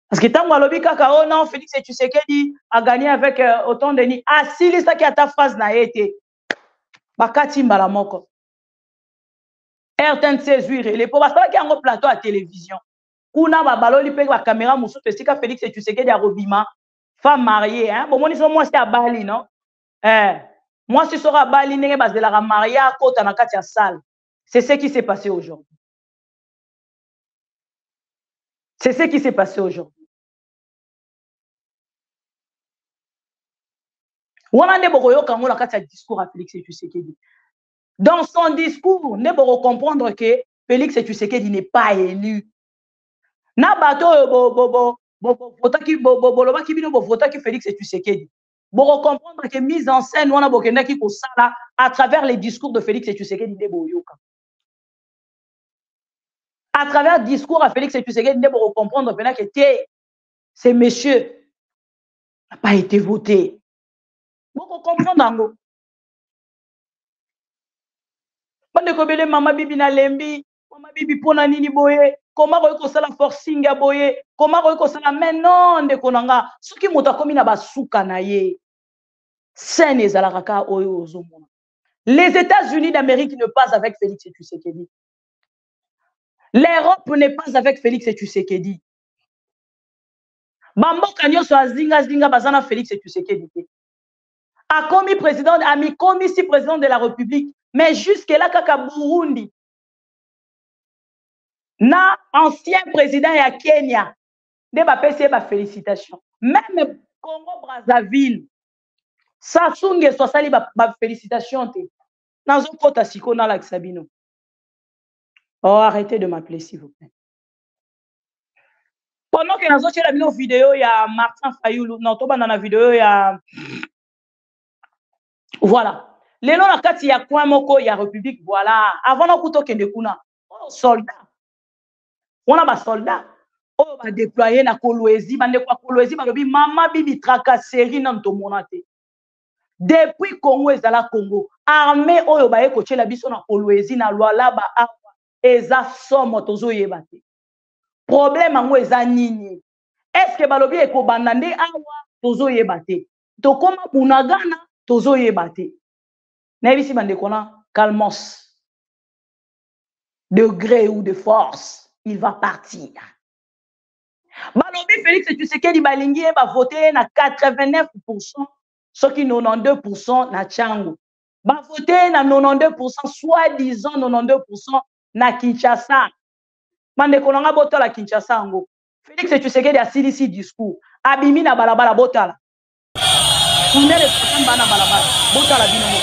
Parce que tant que kaka oh non Félix Tshisekedi a gagné avec autant de ni. Ah si les ça qui a ta phase na été. Bakati mbalamoko. RTNC zuire les pour ça qui a un plateau à télévision. Kuna ba baloli pe ba caméra musu te sika Félix Tshisekedi a robima femme mariée hein. Bon moni so moi c'est à Bali non. Moi si sera à Bali nenge base de la mariée à kota na kati ya salle. C'est ce qui s'est passé aujourd'hui. C'est ce qui s'est passé aujourd'hui. Wana ne bokoyo kango la kati ya discours à Félix Tshisekedi. Dans son discours, ne pouvons comprendre que Félix Tshisekedi n'est pas élu. Na bato votaki votaki Félix Tshisekedi. Pour comprendre que mise en scène wana bokenda ki ko sala à travers les discours de Félix Tshisekedi de boyoka. À travers le discours à Félix Tshisekedi de pour comprendre que ces messieurs n'a pas été voté. Pour comprendre ngo. Bande kobele mama bibi na lembi, mama bibi pona nini boye, comment ko sala forcing ya boye, comment ko sala maintenant de konanga, soki moto komi na basuka na ye. Scène ezalaka ka oyo ozomona. Les États-Unis d'Amérique ne passent avec Félix Tshisekedi. L'Europe n'est pas avec Félix Tshisekedi. Bamboka nyonso azinga bazana Félix Tshisekedi. A commis président, a mis commis si président de la République. Mais jusque-là, kaka Burundi, na ancien président ya Kenya, nde bapesi ba félicitations. Même Congo Brazzaville Sassou Nguesso asali ba félicitations te. Nazo kota siko na la Sabino. Oh, arrêtez de m'appeler s'il vous plaît. Pendant que nazo tshela bino vidéo ya Martin Fayulu, non to bana na vidéo ya voilà. Lelo na kati ya coin moko ya République voilà, avant na kuto kende kuna. Oh soldat. On a ba soldat. Oh ba déployer na Kolwezi, bande kwa Kolwezi ba lobi mama bibi tracasserie na ntomona te. Depuis Congo ezala Congo, armée oyo ba ekotshela biso na Kolwezi na Lualaba awa eza somo tozo yeba te. Problème ango eza nini? Est-ce que balobi ekobanda nde awa tozo yeba te? Tokoma bunagana tozo yeba te. Na bisi bande kona calmos. De gré ou de force, il va partir. Balobi Félix Tshisekedi balingi ba voter na 89%, ce qui 92% na Tchango. Ba voter na 92%, soi-disant 92% na Kinshasa. Bande konanga botala Kinshasa ngo. Félix Tshisekedi a silisi discours. Abimi na balabala botala. Combien de personnes bana balabala? Botala binomo.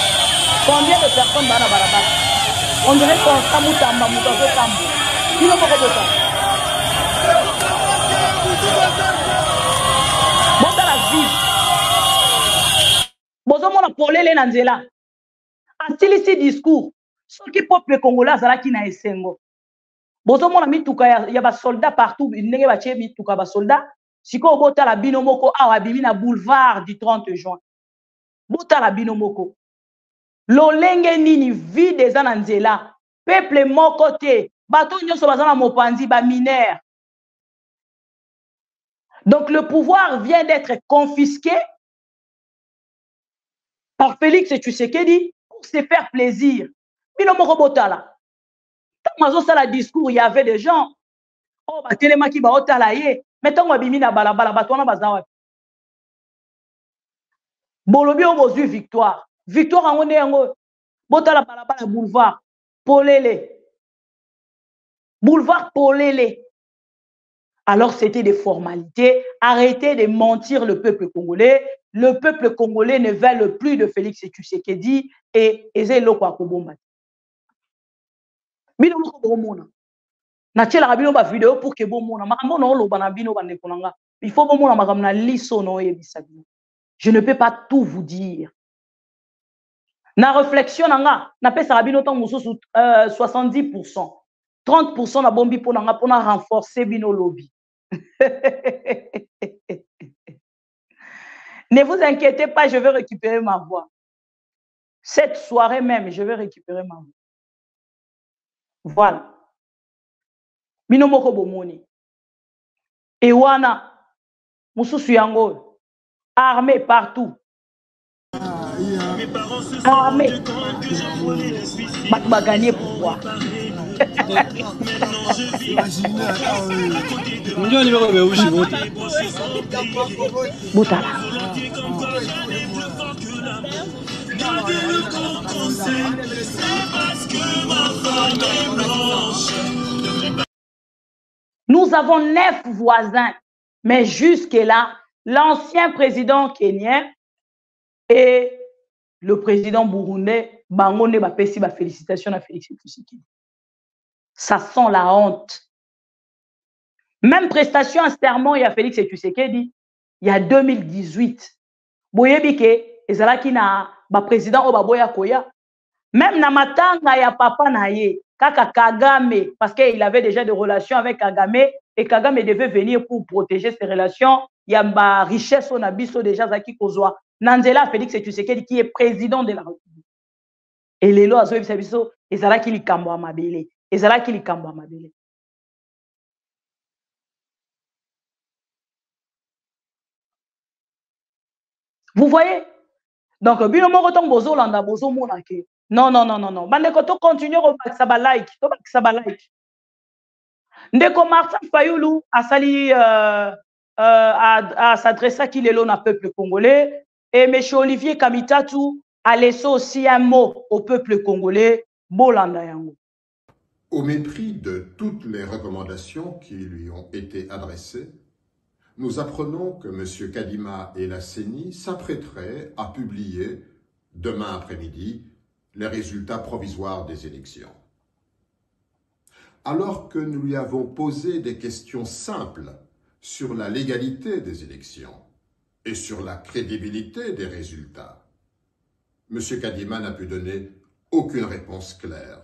Combien de personnes bana balabala? On dirait qu'on sa mutamba mutazo tambo. Binomo ko botala. Botala vive. Bozo mona polele na nzela. A silisi discours. Soki peuple congolais azalaki na esengo. Bozo mona mituka ya ba soldats partout, ndenge ba tche mituka ba soldats. Siko bota la binomoko awa bimi na boulevard du 30 juin. Bota la binomoko. Lolenge nini vide eza na nzela. Peuple moko te. Bato nyonso bazana mopanzi ba mineur. Donc le pouvoir vient d'être confisqué par Félix Tshisekedi pour se faire plaisir. Binomoko botala. Mazo sala discours, il y avait des gens. Oh, bah, téléma qui va au talaye. Mettons, on va bimina balabala, batouana bazawa. Bolobi, on va victoire. Victoire, on est en botala balabala boulevard. Polele. Boulevard Polele. Alors, c'était des formalités. Arrêtez de mentir le peuple congolais. Le peuple congolais ne veut plus de Félix Tshisekedi et Ezelo Kwakobomba. Bino moko bomona na tshela bino ba vidéo pour que bomona makambo na oloba na bino bande konanga il faut bomona makambo na liso no yebisa bino. Je ne peux pas tout vous dire. Na réflexion nanga na pesa bino tant mususu 70%, 30% na bombi pour nanga pour na renforcer bino lobby. Ne vous inquiétez pas, je vais récupérer ma voix. Cette soirée même, je vais récupérer ma voix. Voilà. Binomoko bomoni. Ewana. Mususu yango. Armée partout. Armée. Batba gagné pourquoi? Boutala. Nous avons 9 voisins, mais jusque-là, l'ancien président kenyan et le président burundais, Bangonde Bapesi, félicitations à Félix Tshisekedi. Ça sent la honte. Même prestation à serment, il y a Félix Tshisekedi, il y a 2018. Boyebike, ezalaki na ba président Obaboya Koya. Même na matanga ya papa na ye, Kaka Kagame, parce qu'il avait déjà des relations avec Kagame, et Kagame devait venir pour protéger ses relations. Il y a ma richesse, on a biso déjà Zaki Kozwa. Nanzela Félix Tshisekedi qui est président de la République. Et les lois, biso, ezalaki likambo amabele. Ezalaki likambo amabele. Vous voyez? Donc, bino moko tong bozo landa bozo monake. Non, non, non, non, non. Bandeko to continue au baksaba like. To baksaba like. Ndeko Martin Fayulu a sali a s'adressé à qui le na peuple congolais. Et M. Olivier Kamitatu a laissé aussi un mot au peuple congolais. Bolanda yango. Au mépris de toutes les recommandations qui lui ont été adressées, nous apprenons que M. Kadima et la CENI s'apprêteraient à publier demain après-midi les résultats provisoires des élections. Alors que nous lui avons posé des questions simples sur la légalité des élections et sur la crédibilité des résultats, M. Kadima n'a pu donner aucune réponse claire.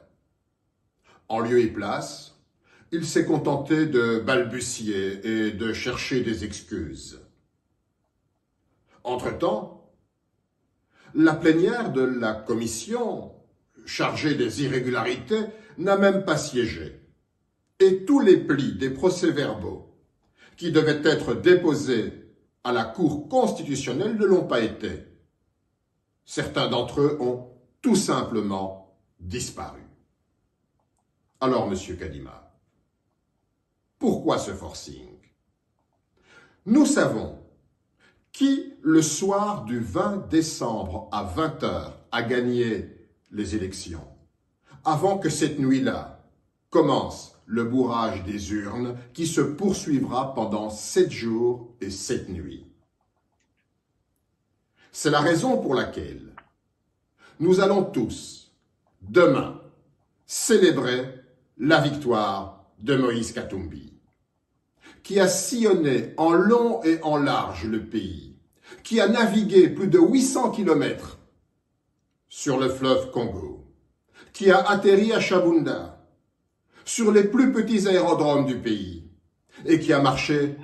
En lieu et place, il s'est contenté de balbutier et de chercher des excuses. Entre-temps, la plénière de la commission, chargée des irrégularités, n'a même pas siégé. Et tous les plis des procès-verbaux qui devaient être déposés à la Cour constitutionnelle ne l'ont pas été. Certains d'entre eux ont tout simplement disparu. Alors, M. Kadima, pourquoi ce forcing? Nous savons qui, le soir du 20 décembre à 20 h, a gagné les élections, avant que cette nuit-là commence le bourrage des urnes qui se poursuivra pendant 7 jours et 7 nuits. C'est la raison pour laquelle nous allons tous, demain, célébrer la victoire de Moïse Katumbi, qui a sillonné en long et en large le pays, qui a navigué plus de 800 km sur le fleuve Congo, qui a atterri à Chabunda, sur les plus petits aérodromes du pays, et qui a marché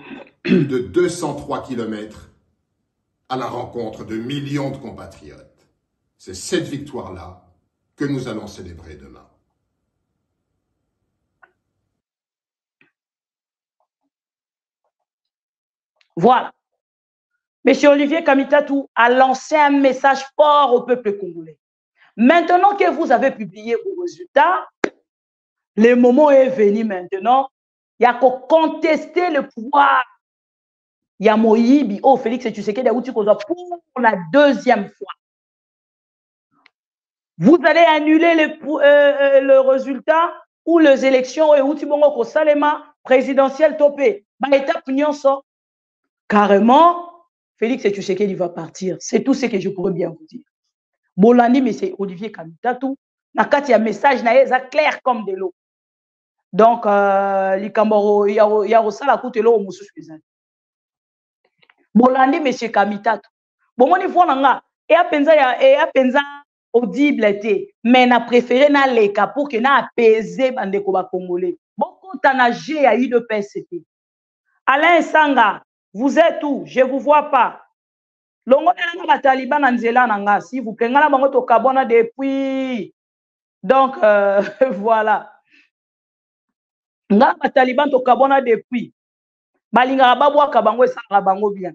plus de 203 km à la rencontre de millions de compatriotes. C'est cette victoire-là que nous allons célébrer demain. Voilà. Monsieur Olivier Kamitatou a lancé un message fort au peuple congolais. Maintenant que vous avez publié vos résultats, le moment est venu maintenant. Il y a qu'à contester le pouvoir. Il y a Moïbi, oh Félix Tshisekedi pour la deuxième fois. Vous allez annuler le résultat ou les élections et Outibongo Salema présidentiel topé. Étape carrément, Félix Tshisekedi va partir. C'est tout ce que je pourrais bien vous dire. Bolandi, mais c'est Olivier Kamitatou. Il y a un message clair comme de l'eau. Donc, Likamboro, il y a aussi la coute l'eau au Moussou Suizan. Bolandi, mais c'est Kamitatou. Bon, moi, il faut et à penza audible, mais on a préféré na leka pour que na apaiser bande ko ba congolais. Beaucoup tanagé a eu de PCP. Alain Sanga, vous êtes où? Je vous vois pas. Longo na ba Taliban nzela nanga, s'il vous plaît, ngala bango to kabona depuis. Donc voilà. Ngala ba Taliban to kabona depuis. Balinga ba bwa ka bango esanga bango bien.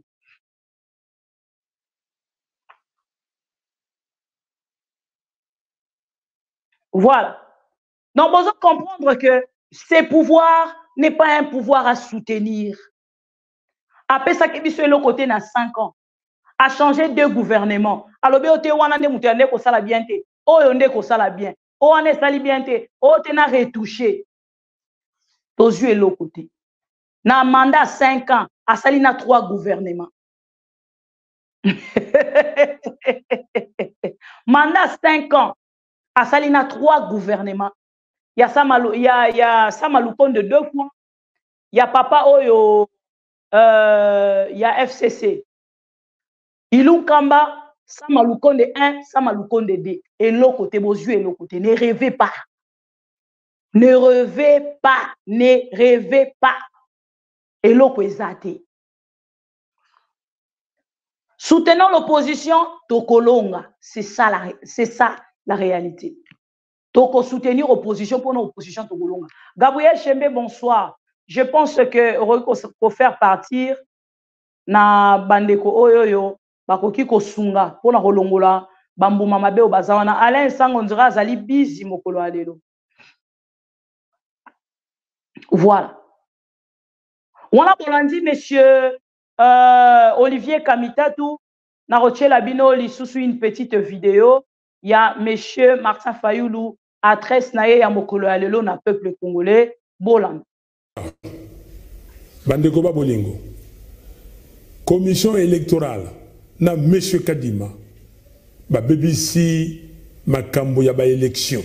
Voilà. Donc, vous devez comprendre que ce pouvoir n'est pas un pouvoir à soutenir. Après ça, qui est le côté dans 5 ans, a changé 2 gouvernements. Alors, on a dit que ça la bien, on a ça la bien, on a ça la bien, on a retouché. Aux yeux de l'autre côté. Dans un mandat 5 ans, a sali na 3 gouvernements. Mandat 5 ans. À Salina 3 gouvernements. Il y a Samaloukonde de 2 fois. Il y a Papa Oyo, il y a FCC. Ilou Kamba, Samaloukonde 1, Samaloukonde 2. Et l'autre côté, vos yeux et l'autre côté. Ne rêvez pas. Ne rêvez pas. Ne rêvez pas. Et l'autre est soutenons l'opposition, Tokolonga. C'est ça la réalité. Donc, soutenir l'opposition pour l'opposition Tokolonga. Gabriel Chembe, bonsoir. Je pense que pour faire partir na bandeko oyoyo bakoki kosunga pour na kolongola bambuma mabe o bazawana Alain Sango ndira azali busy mokolo alelo. Voilà. On a dit monsieur Olivier Kamitatou na rochela bino lisusu une petite vidéo. Il y a monsieur Martin Fayoulou adresse naye ya mokolo alelo na peuple congolais Boland. Bandeko ba bolingo. commission électorale na monsieur Kadima ba BBC makambo ya ba élection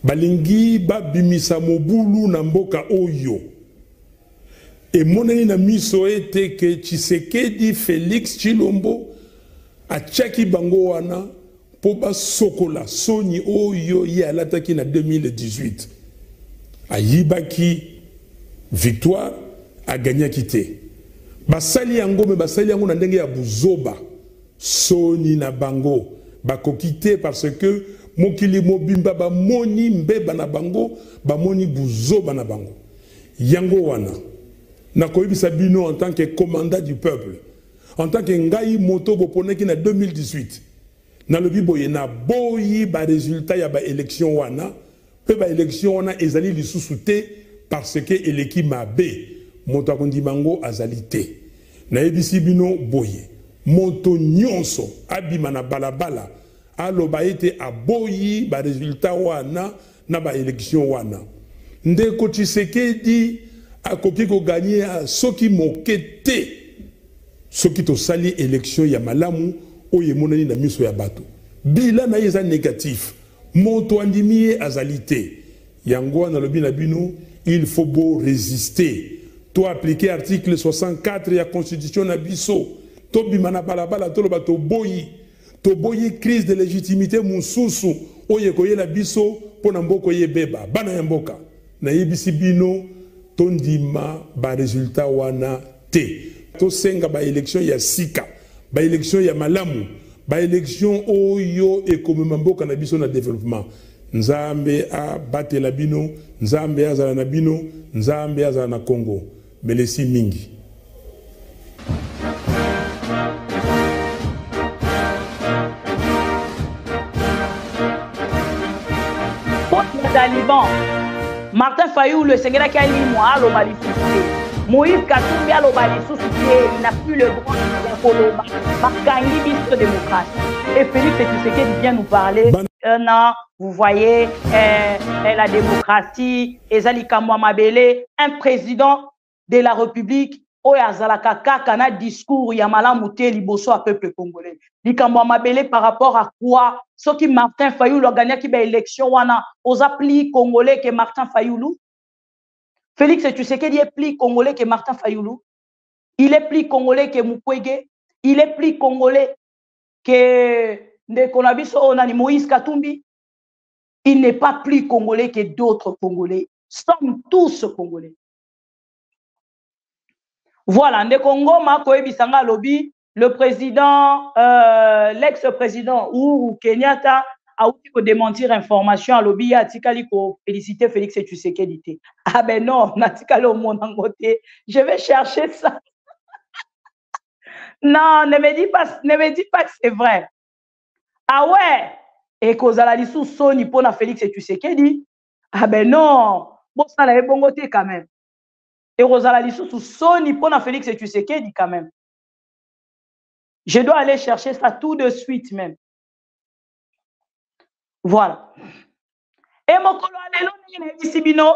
balingi ba bimisa mobulu na mboka oyo et monani na miso ete ke Tshisekedi Félix Tshilombo a tchaki bango wana po ba sokola soni oyo ye alataki na 2018 a yibaki victoire a gagné quitté basali yango me basali yango na ndenge ya buzoba soni na bango bakokite parce que mokili mobimba ba moni mbeba na bango ba moni buzoba na bango yango wana na koyebisa bino en tant que commandant du peuple en tant que ngai moto boponeki na 2018 na lobi boye na boyi ba résultat ya ba élection wana pe ba élection wana ezali lisusu te parce que eleki mabe moto akondimango azali te na yebisi bino boye moto nyonso abima na balabala aloba ete aboyi ba résultat wana na ba élection wana ndeko Tshisekedi akoki ko gagner soki mokete soki to sali élection ya malamu oye monani na miso ya bato bila na yeza négatif moto andimi azalité yango na lobi na bino il faut beau résister to appliquer article 64 ya constitution na biso to bimana balabala to loba to boyi crise de légitimité mususu oye koyela biso pona mboko yebeba bana ya mboka na yebisi bino tondima ba résultat wana te to senga ba élection ya sika ba élection ya malamu ba élection oyo ekomema mboka na biso na développement nzambe a batela bino nzambe azala na bino nzambe azala na Congo melesi mingi Taliban Martin Fayulu le Seigneur qui a dit moi allo balisouté Moïse Katumbi allo balisouté il n'a plus le droit de Koloba Makangi biso démocratie et Félix Tshisekedi vient nous parler non vous voyez la démocratie Ezali Kamwa Mabele un président de la République Oyazalaka kaka na discours ya malamu te liboso a peuple congolais likamwa mabele par rapport à quoi ce qui Martin Fayulu a gagné qui ba élection wana aux applis congolais que Martin Fayulu Félix Tshisekedi est plus congolais que Martin Fayulu il est plus congolais que Mukwege il est plus congolais que Ndekonabiso onani Moïse Katumbi il n'est pas plus congolais que d'autres congolais sommes tous congolais. Voilà, Ndekongo Mako Ebisanga Lobi, le président, l'ex-président Uhuru Kenyatta a aussi pour démentir information à Lobi, a Tikali pour féliciter Félix Tshisekedi. Ah ben non, Natikali au monde en côté, je vais chercher ça. Non, ne me dis pas que c'est vrai. Ah ouais, et Kozala Lissou Soni pour Félix Tshisekedi. Ah ben non, bon ça l'avait bon côté quand même. Et Rosala Lissou Soni pour Félix Tshisekedi quand même. Je dois aller chercher ça tout de suite même. Voilà. Et mon colo alelo ni sibino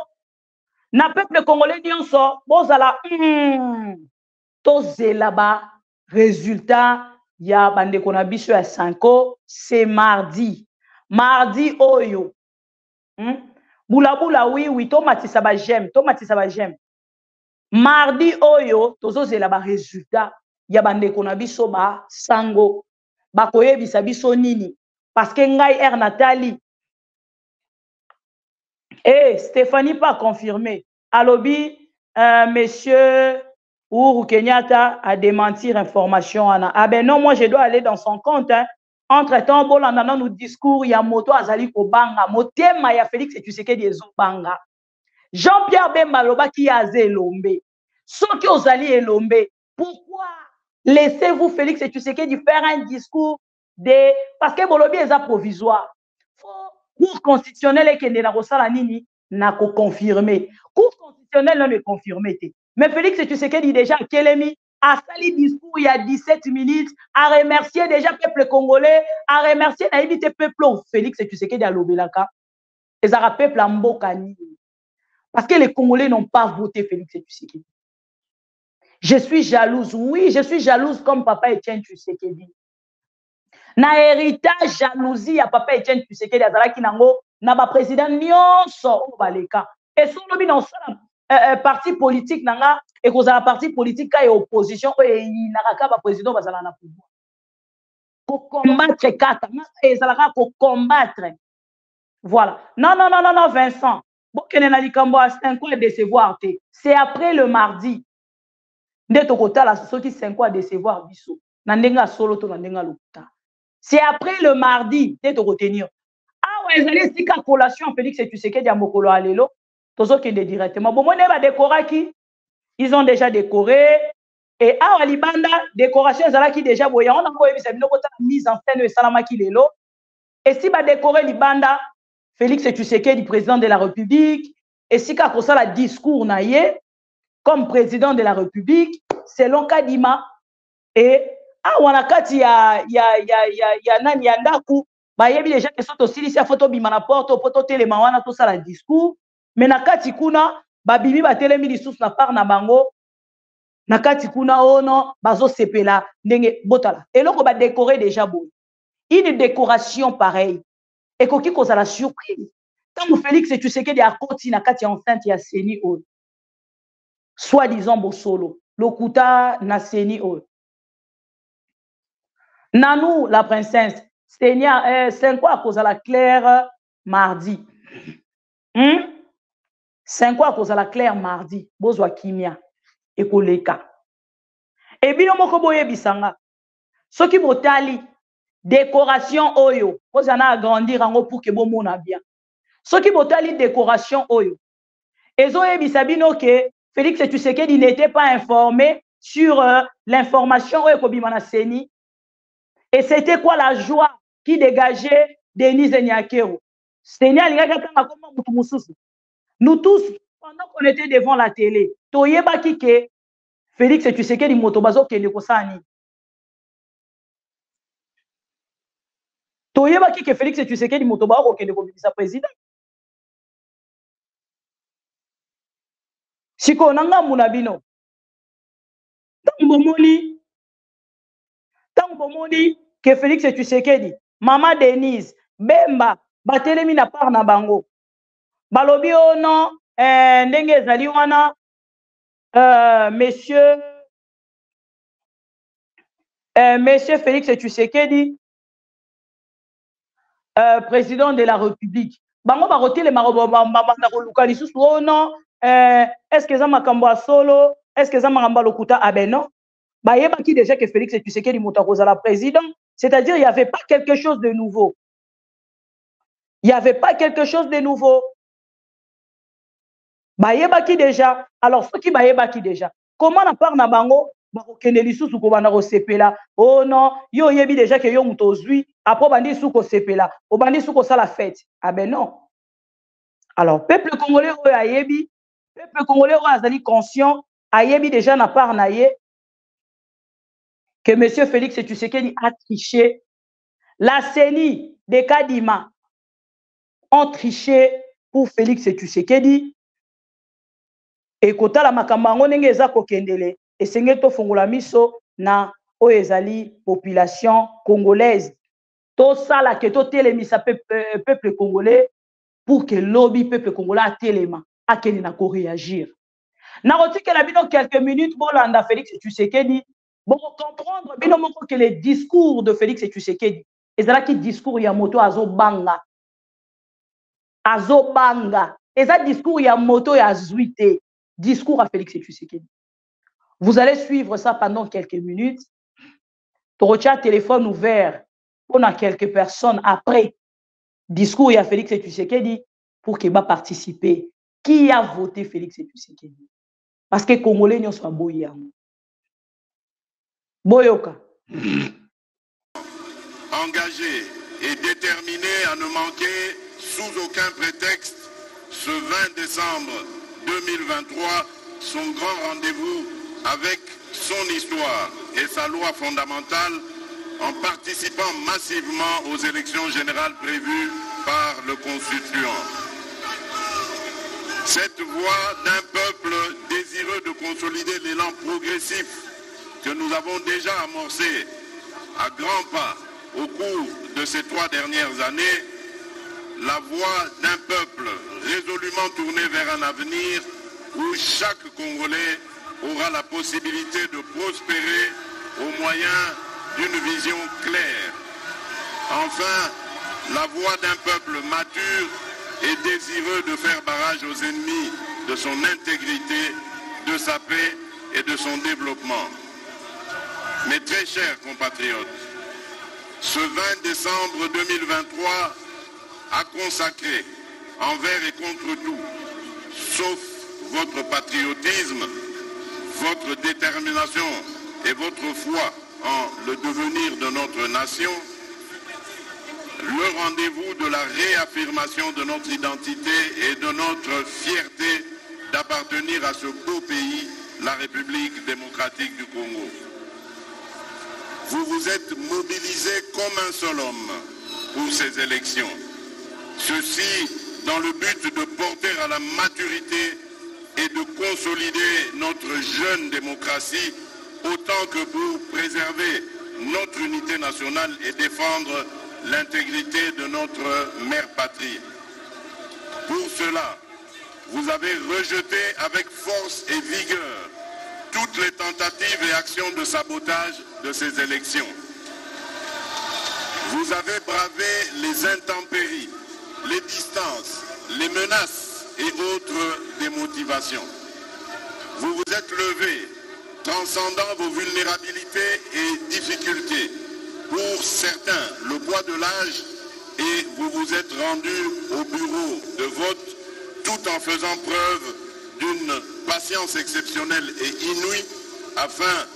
na peuple congolais nyonso bozala tozela ba résultat ya bande konabiso ya Sanko c'est mardi. Mardi oyo. Boula oui tomatisa ba j'aime, Mardi oyo tozozela ba résultat ya bande konabiso ba sango ba koyebisa biso nini parce que ngai Nathalie et Stéphanie pas confirmé alobi monsieur Uhuru Kenyatta a démentir information ana ah ben non moi je dois aller dans son compte hein. Entre temps bolanda na nous discours ya moto azali ko banga motema ya Félix Tshisekedi ezo banga Jean-Pierre Bemba loba qui a zélombe. Ceux qui ont allé elombe. Pourquoi laissez-vous Félix Tshisekedi faire un discours de... Parce que Bolobi est provisoire. Cour constitutionnelle qui est dans nini n'a qu'à confirmer. Cour constitutionnelle ne confirmé. Mais Félix Tshisekedi déjà Kelemi a sali discours il y a 17 minutes a remercié déjà le peuple congolais, a remercié le peuple Félix Tshisekedi à l'Obelaka. Et ça a peuple en Mbokani. Parce que les Congolais n'ont pas voté Félix Tshisekedi. Je suis jalouse. Oui, je suis jalouse comme Papa Etienne Tshisekedi. Na héritage jalousie à Papa Etienne Tshisekedi azalaki nango na ba président nyonso o baleka. Et solo bi na parti politique nanga et kozala parti politique ka opposition e inaka ba président bazala na pouvoir. Pour combattre kata, ezalaka ko combattre. Voilà. Non, Vincent. Bon, décevoir. C'est après le mardi. C'est après le mardi. C'est collation Félix et Tshisekedi à Mokolo Alelo. Directement. Bon, ils ont déjà décoré. Et à Libanda, décoration, qui déjà on a mise en scène de Salamaki Lelo. Et si va décorer Libanda, Félix Tshisekedi, président de la République, et si ka kosala discours naie comme président de la République, selon Kadima, et wanakati ya nani ya ndaku, ba yebi déjà que sont aussi ici à photo bimana porte, photo telema wana tout ça la discours, mais nakati kuna ba bibi ba telemi lisusu na par na bango, nakati kuna ono bazo sepela ndenge botala. Et loko ba décorer déjà bon. Une décoration pareille. Et koki koza la surprise. Quand Félix et Tshisekedi a continué na kati enceinte ya Seni o. Soi-disant Bosolo. Lokuta na Seni o. Nanou la princesse. Seigneur, c'est quoi cause la claire mardi. C'est quoi cause la claire mardi. Bozwa kimia. Et koleka. Et bino moko boye bisanga. Soki botali. Décoration oyo, vous en agrandir en haut pour que bon monde bien. Ce qui botali décoration oyo. Et zo ebisabino que Félix Tshisekedi n'était pas informé sur l'information oyo kobimana Seni. Et c'était quoi la joie qui dégageait Denise Nyakero. Seni alingaka kanga koma mutu mususu. Nous tous pendant qu'on était devant la télé, toyeba ki ke Félix Tshisekedi motobazo kende kosani. Toyeba ki ke Félix Tshisekedi motoba ko kende ko bimisa président. Siko nanga munabino. Tango bomoni ke Félix Tshisekedi, Mama Denise, Bemba, batelemi na par na bango. Balobi ono ndenge ezali wana monsieur Félix Tshisekedi président de la République. Bango ba rotile na koluka lisusu oh non est-ce que ça makambo solo est-ce que ça makambo lokuta ah ben non ba yeba ki déjà que Félix Tshisekedi moto koza la président, c'est-à-dire il y avait pas quelque chose de nouveau. Il y avait pas quelque chose de nouveau. Ba yeba ki déjà alors ce qui ba yeba ki déjà comment na par na bango ba kokende lisusu ko bana ko sepela oh non yo yebi déjà que yo moto zui après bandi suko sepela o bandi suko sala fête ah ben non. Alors peuple congolais o ayebi peuple congolais o azali conscient ayebi déjà na part na ye que monsieur Félix Tshisekedi a triché. La CENI de Kadima ont triché pour Félix Tshisekedi et kota la makambango ndenge eza kokendele esenge to fongola miso na o ezali population congolaise. Tout ça là que to telemisa peuple congolais pour que lobby peuple congolais a telema a keni na ko réagir. Na rotike la bino quelques minutes bolanda Félix Tshisekedi bon comprendre bino moko que les discours de Félix Tshisekedi ezala ki discours ya moto azobanga eza discours ya moto ya zuite discours à Félix Tshisekedi. Vous allez suivre ça pendant quelques minutes. Tu retiens téléphone ouvert. On a quelques personnes après discours à Félix Tshisekedi pour qu'il va participer. Qui a voté Félix Tshisekedi? Parce que les Congolais ne sont pas Boyoka. Engagé et déterminé à ne manquer sous aucun prétexte ce 20 décembre 2023 son grand rendez-vous avec son histoire et sa loi fondamentale en participant massivement aux élections générales prévues par le Constituant. Cette voix d'un peuple désireux de consolider l'élan progressif que nous avons déjà amorcé à grands pas au cours de ces 3 dernières années, la voix d'un peuple résolument tourné vers un avenir où chaque Congolais aura la possibilité de prospérer au moyen d'une vision claire. Enfin, la voix d'un peuple mature et désireux de faire barrage aux ennemis de son intégrité, de sa paix et de son développement. Mes très chers compatriotes, ce 20 décembre 2023 a consacré envers et contre tout, sauf votre patriotisme, votre détermination et votre foi en le devenir de notre nation, le rendez-vous de la réaffirmation de notre identité et de notre fierté d'appartenir à ce beau pays, la République démocratique du Congo. Vous vous êtes mobilisés comme un seul homme pour ces élections. Ceci dans le but de porter à la maturité et de consolider notre jeune démocratie autant que pour préserver notre unité nationale et défendre l'intégrité de notre mère patrie. Pour cela, vous avez rejeté avec force et vigueur toutes les tentatives et actions de sabotage de ces élections. Vous avez bravé les intempéries, les distances, les menaces et autres démotivations. Vous vous êtes levé, transcendant vos vulnérabilités et difficultés. Pour certains, le poids de l'âge, et vous vous êtes rendu au bureau de vote tout en faisant preuve d'une patience exceptionnelle et inouïe afin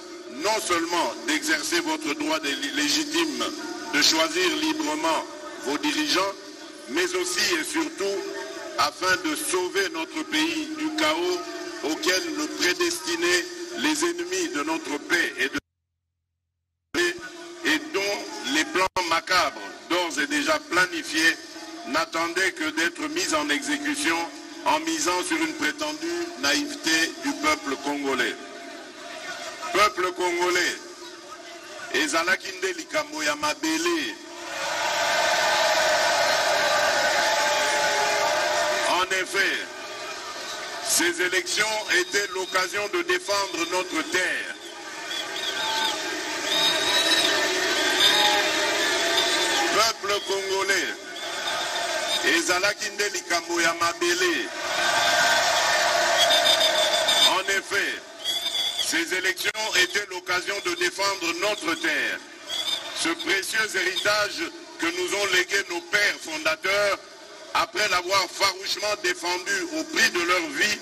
non seulement d'exercer votre droit légitime de choisir librement vos dirigeants, mais aussi et surtout afin de sauver notre pays du chaos auquel le prédestinaient les ennemis de notre paix et dont les plans macabres, d'ores et déjà planifiés, n'attendaient que d'être mis en exécution en misant sur une prétendue naïveté du peuple congolais. Peuple congolais, ezalakinde likambo ya mabele. En effet, ces élections étaient l'occasion de défendre notre terre. Peuple congolais, ezalakinde likambo ya mabele. En effet, ces élections étaient l'occasion de défendre notre terre, ce précieux héritage que nous ont légué nos pères fondateurs après l'avoir farouchement défendu au prix de leur vie,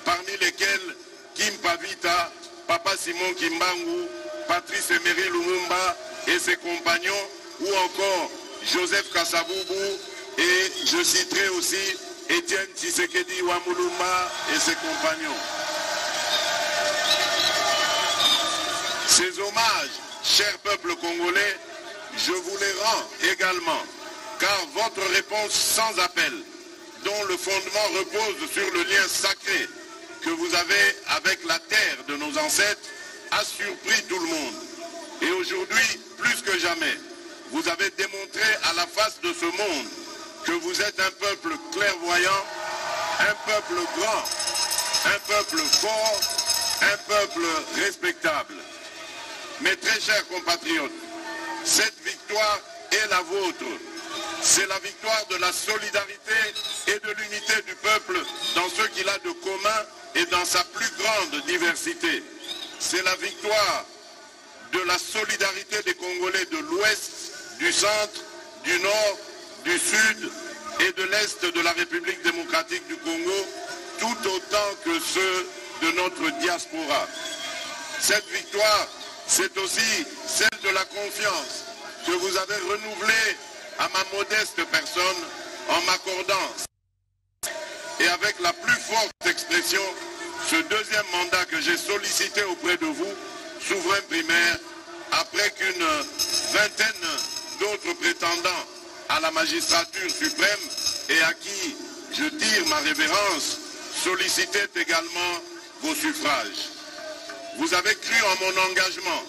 parmi lesquels Kim Pavita, Papa Simon Kimbangu, Patrice Emery Lumumba et ses compagnons, ou encore Joseph Kasavubu, et je citerai aussi Étienne Tshisekedi Wamulumba et ses compagnons. Ces hommages, chers peuples congolais, je vous les rends également, car votre réponse sans appel, dont le fondement repose sur le lien sacré que vous avez avec la terre de nos ancêtres, a surpris tout le monde. Et aujourd'hui, plus que jamais, vous avez démontré à la face de ce monde que vous êtes un peuple clairvoyant, un peuple grand, un peuple fort, un peuple respectable. Mes très chers compatriotes, cette victoire est la vôtre. C'est la victoire de la solidarité et de l'unité du peuple dans ce qu'il a de commun et dans sa plus grande diversité. C'est la victoire de la solidarité des Congolais de l'Ouest, du Centre, du Nord, du Sud et de l'Est de la République démocratique du Congo, tout autant que ceux de notre diaspora. Cette victoire, c'est aussi celle de la confiance que vous avez renouvelée à ma modeste personne en m'accordant et avec la plus forte expression ce deuxième mandat que j'ai sollicité auprès de vous, souverain primaire, après qu'une vingtaine d'autres prétendants à la magistrature suprême et à qui je tire ma révérence, sollicitaient également vos suffrages. Vous avez cru en mon engagement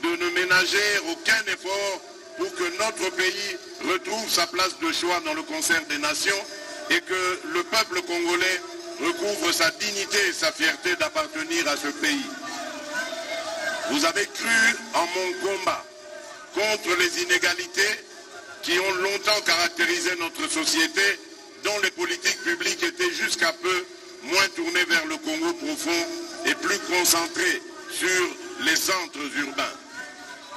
de ne ménager aucun effort pour que notre pays retrouve sa place de choix dans le concert des nations et que le peuple congolais recouvre sa dignité et sa fierté d'appartenir à ce pays. Vous avez cru en mon combat contre les inégalités qui ont longtemps caractérisé notre société, dont les politiques publiques étaient jusqu'à peu moins tournées vers le Congo profond et plus concentrées sur les centres urbains.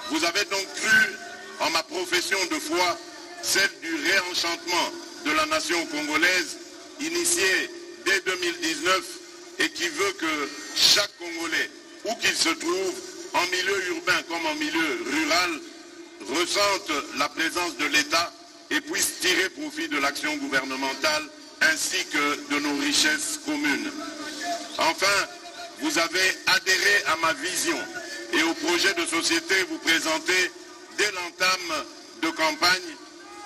Vous avez donc cru en ma profession de foi, celle du réenchantement de la nation congolaise, initiée dès 2019 et qui veut que chaque Congolais, où qu'il se trouve, en milieu urbain comme en milieu rural, ressente la présence de l'État et puisse tirer profit de l'action gouvernementale ainsi que de nos richesses communes. Enfin, vous avez adhéré à ma vision et au projet de société vous présentez dès l'entame de campagne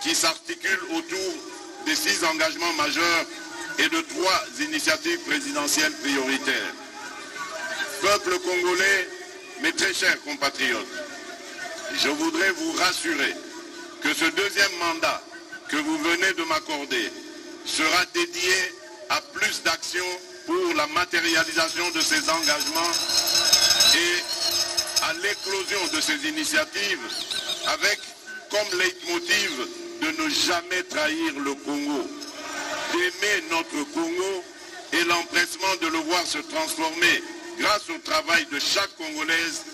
qui s'articule autour des 6 engagements majeurs et de 3 initiatives présidentielles prioritaires. Peuple congolais, mes très chers compatriotes, je voudrais vous rassurer que ce deuxième mandat que vous venez de m'accorder sera dédié à plus d'actions pour la matérialisation de ces engagements et à l'éclosion de ces initiatives avec comme leitmotiv de ne jamais trahir le Congo, d'aimer notre Congo et l'empressement de le voir se transformer grâce au travail de chaque Congolaise.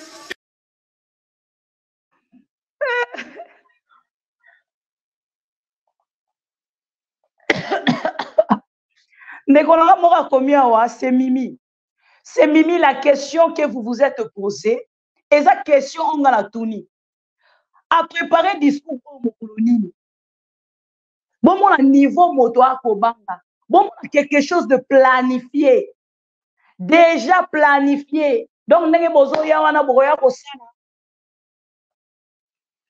C'est Mimi. C'est Mimi la question que vous vous êtes posée. Et cette question, on a la tournie. À préparer discours pour mon colonie. Bon, mon niveau moto à Kobanga. Bon, quelque chose de planifié. Déjà planifié. Donc, n'est-ce pas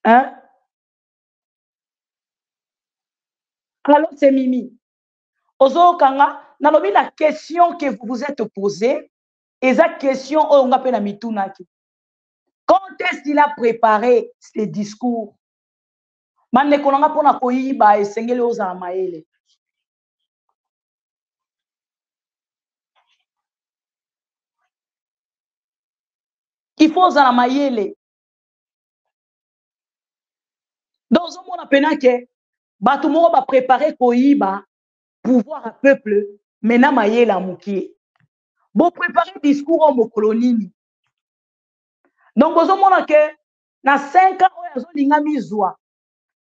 hein? Alors, c'est Mimi. Ozo Kanga, nalobi la question que vous vous êtes posée, et cette question, on appelle la mitunaki. Quand est-ce qu'il a préparé ses discours? Mane konanga pona koyiba esengeli oza maele. Il faut oza maele. Donc, on a pena que batu moko ba préparer koyiba pouvoir à peuple, maintenant maele a mukie. Bon préparer discours au mokolonini. Donc, vous avez que dans 5 ans, vous avez mizwa.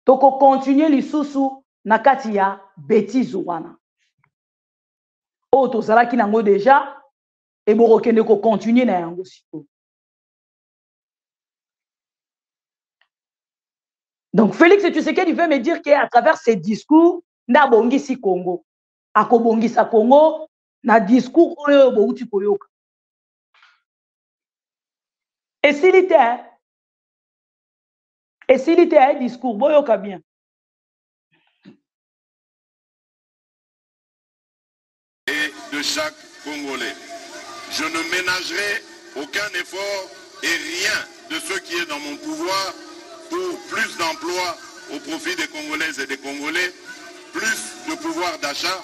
Donc, vous continuez les sous na katia bêtise wana. Oh, to sala ki nango déjà et vous rekende ko continuer na yango siko. Donc, Félix Tshisekedi veut me dire qu'à travers ses discours, na bongisi Congo. Ako bongisa Congo na discours oyo bouti koyoka. Et s'il était un discours, boyoka bien. Et de chaque Congolais. Je ne ménagerai aucun effort et rien de ce qui est dans mon pouvoir pour plus d'emplois au profit des Congolaises et des Congolais, plus de pouvoir d'achat,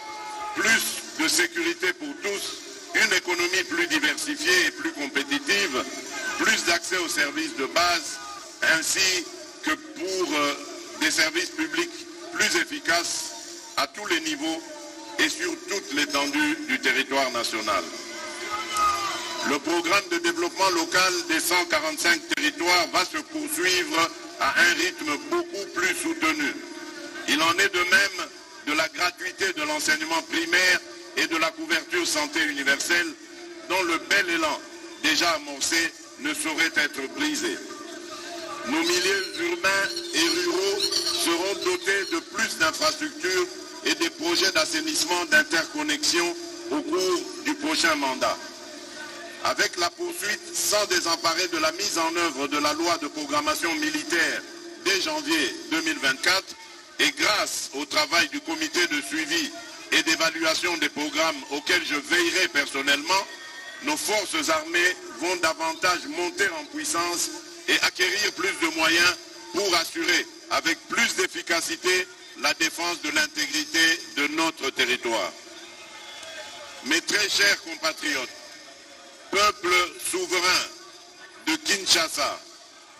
plus de sécurité pour tous, une économie plus diversifiée et plus compétitive, plus d'accès aux services de base, ainsi que pour des services publics plus efficaces à tous les niveaux et sur toute l'étendue du territoire national. Le programme de développement local des 145 territoires va se poursuivre à un rythme beaucoup plus soutenu. Il en est de même de la gratuité de l'enseignement primaire et de la couverture santé universelle, dont le bel élan déjà amorcé ne saurait être brisé. Nos milieux urbains et ruraux seront dotés de plus d'infrastructures et des projets d'assainissement d'interconnexion au cours du prochain mandat. Avec la poursuite sans désemparer de la mise en œuvre de la loi de programmation militaire dès janvier 2024 et grâce au travail du comité de suivi et d'évaluation des programmes auxquels je veillerai personnellement, nos forces armées vont davantage monter en puissance et acquérir plus de moyens pour assurer avec plus d'efficacité la défense de l'intégrité de notre territoire. Mes très chers compatriotes, peuple souverain de Kinshasa,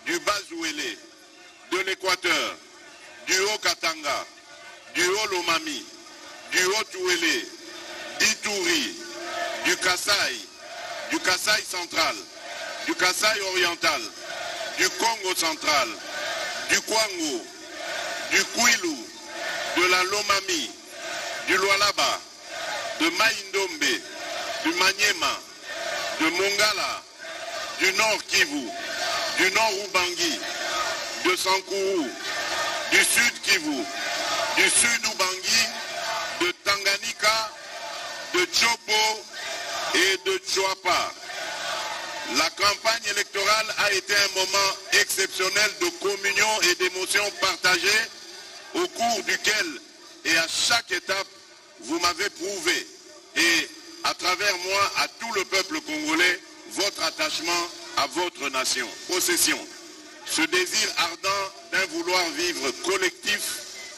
du Bas-Ouélé, de l'Équateur, du Haut-Katanga, du Haut-Lomami, du Haut-Ouélé, d'Ituri, du Kasaï central, du Kasaï oriental, du Congo central, du Kwango, du Kwilu, de la Lomami, du Lualaba, de Maïndombe, du Maniema, de Mongala, du Nord Kivu, du Nord Ubangi, de Sankourou, du Sud Kivu, du Sud Ubangi, de Tanganyika, de Tchopo et de Tchouapa. La campagne électorale a été un moment exceptionnel de communion et d'émotions partagées au cours duquel et à chaque étape vous m'avez prouvé et à travers moi à tout le peuple congolais votre attachement à votre nation. Possession, ce désir ardent d'un vouloir vivre collectif,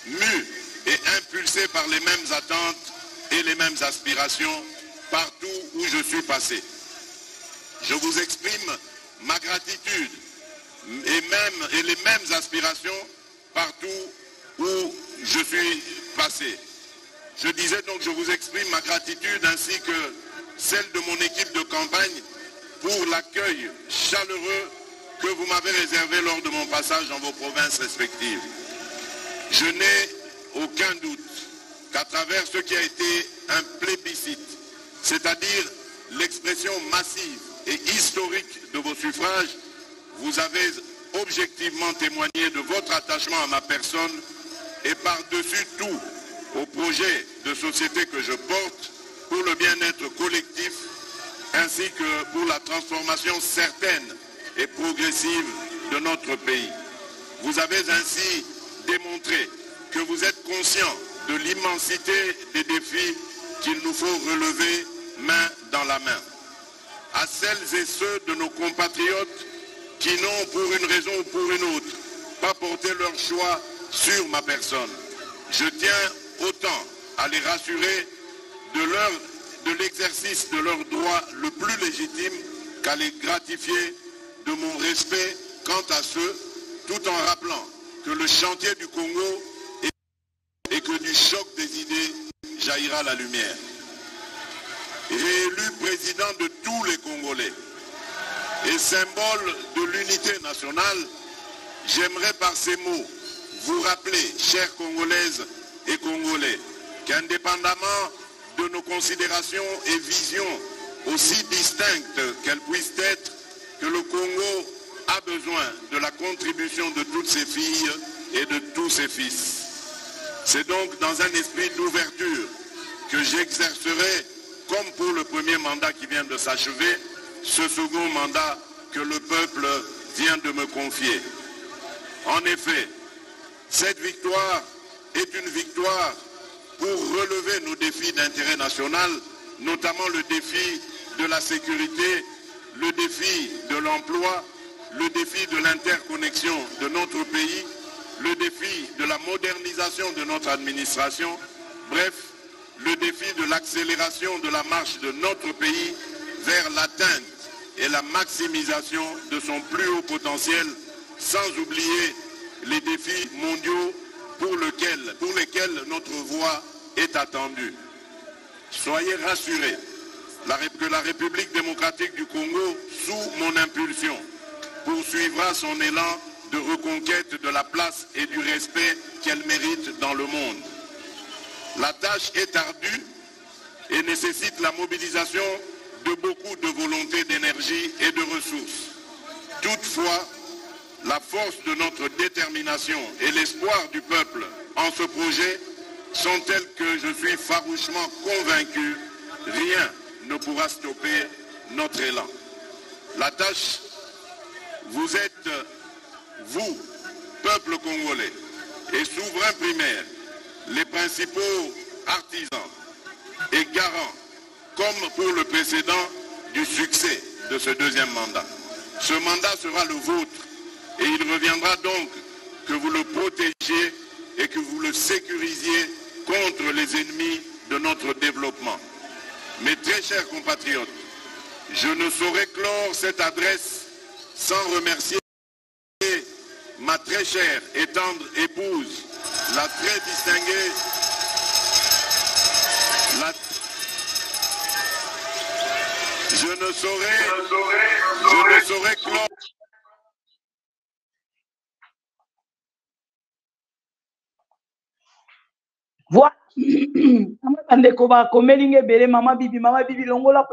mu et impulsé par les mêmes attentes et les mêmes aspirations partout où je suis passé. Je vous exprime ma gratitude et les mêmes aspirations partout où je suis passé. Je disais donc, je vous exprime ma gratitude ainsi que celle de mon équipe de campagne pour l'accueil chaleureux que vous m'avez réservé lors de mon passage dans vos provinces respectives. Je n'ai aucun doute qu'à travers ce qui a été un plébiscite, c'est-à-dire l'expression massive et historique de vos suffrages, vous avez objectivement témoigné de votre attachement à ma personne et par-dessus tout au projet de société que je porte pour le bien-être collectif ainsi que pour la transformation certaine et progressive de notre pays. Vous avez ainsi démontré que vous êtes conscient de l'immensité des défis qu'il nous faut relever main dans la main. À celles et ceux de nos compatriotes qui n'ont pour une raison ou pour une autre pas porté leur choix sur ma personne, je tiens autant à les rassurer de l'exercice de leur droit le plus légitime qu'à les gratifier de mon respect quant à ceux, tout en rappelant que le chantier du Congo est et que du choc des idées jaillira la lumière. Réélu président de tous les Congolais et symbole de l'unité nationale, j'aimerais par ces mots vous rappeler, chères Congolaises et Congolais, qu'indépendamment de nos considérations et visions aussi distinctes qu'elles puissent être, que le Congo a besoin de la contribution de toutes ses filles et de tous ses fils. C'est donc dans un esprit d'ouverture que j'exercerai, comme pour le premier mandat qui vient de s'achever, ce second mandat que le peuple vient de me confier. En effet, cette victoire est une victoire pour relever nos défis d'intérêt national, notamment le défi de la sécurité, le défi de l'emploi, le défi de l'interconnexion de notre pays, le défi de la modernisation de notre administration, bref, le défi de l'accélération de la marche de notre pays vers l'atteinte et la maximisation de son plus haut potentiel, sans oublier les défis mondiaux pour lesquels notre voix est attendue. Soyez rassurés que la République démocratique du Congo, sous mon impulsion, poursuivra son élan de reconquête de la place et du respect qu'elle mérite dans le monde. La tâche est ardue et nécessite la mobilisation de beaucoup de volonté, d'énergie et de ressources. Toutefois, la force de notre détermination et l'espoir du peuple en ce projet sont tels que je suis farouchement convaincu, rien ne pourra stopper notre élan. La tâche, vous êtes, vous, peuple congolais et souverain primaire, les principaux artisans et garants, comme pour le précédent, du succès de ce deuxième mandat. Ce mandat sera le vôtre et il reviendra donc que vous le protégiez et que vous le sécurisiez contre les ennemis de notre développement. Mes très chers compatriotes, je ne saurais clore cette adresse sans remercier ma très chère et tendre épouse, la très distinguée, je ne saurais clore. Voilà. Maman bibi longola.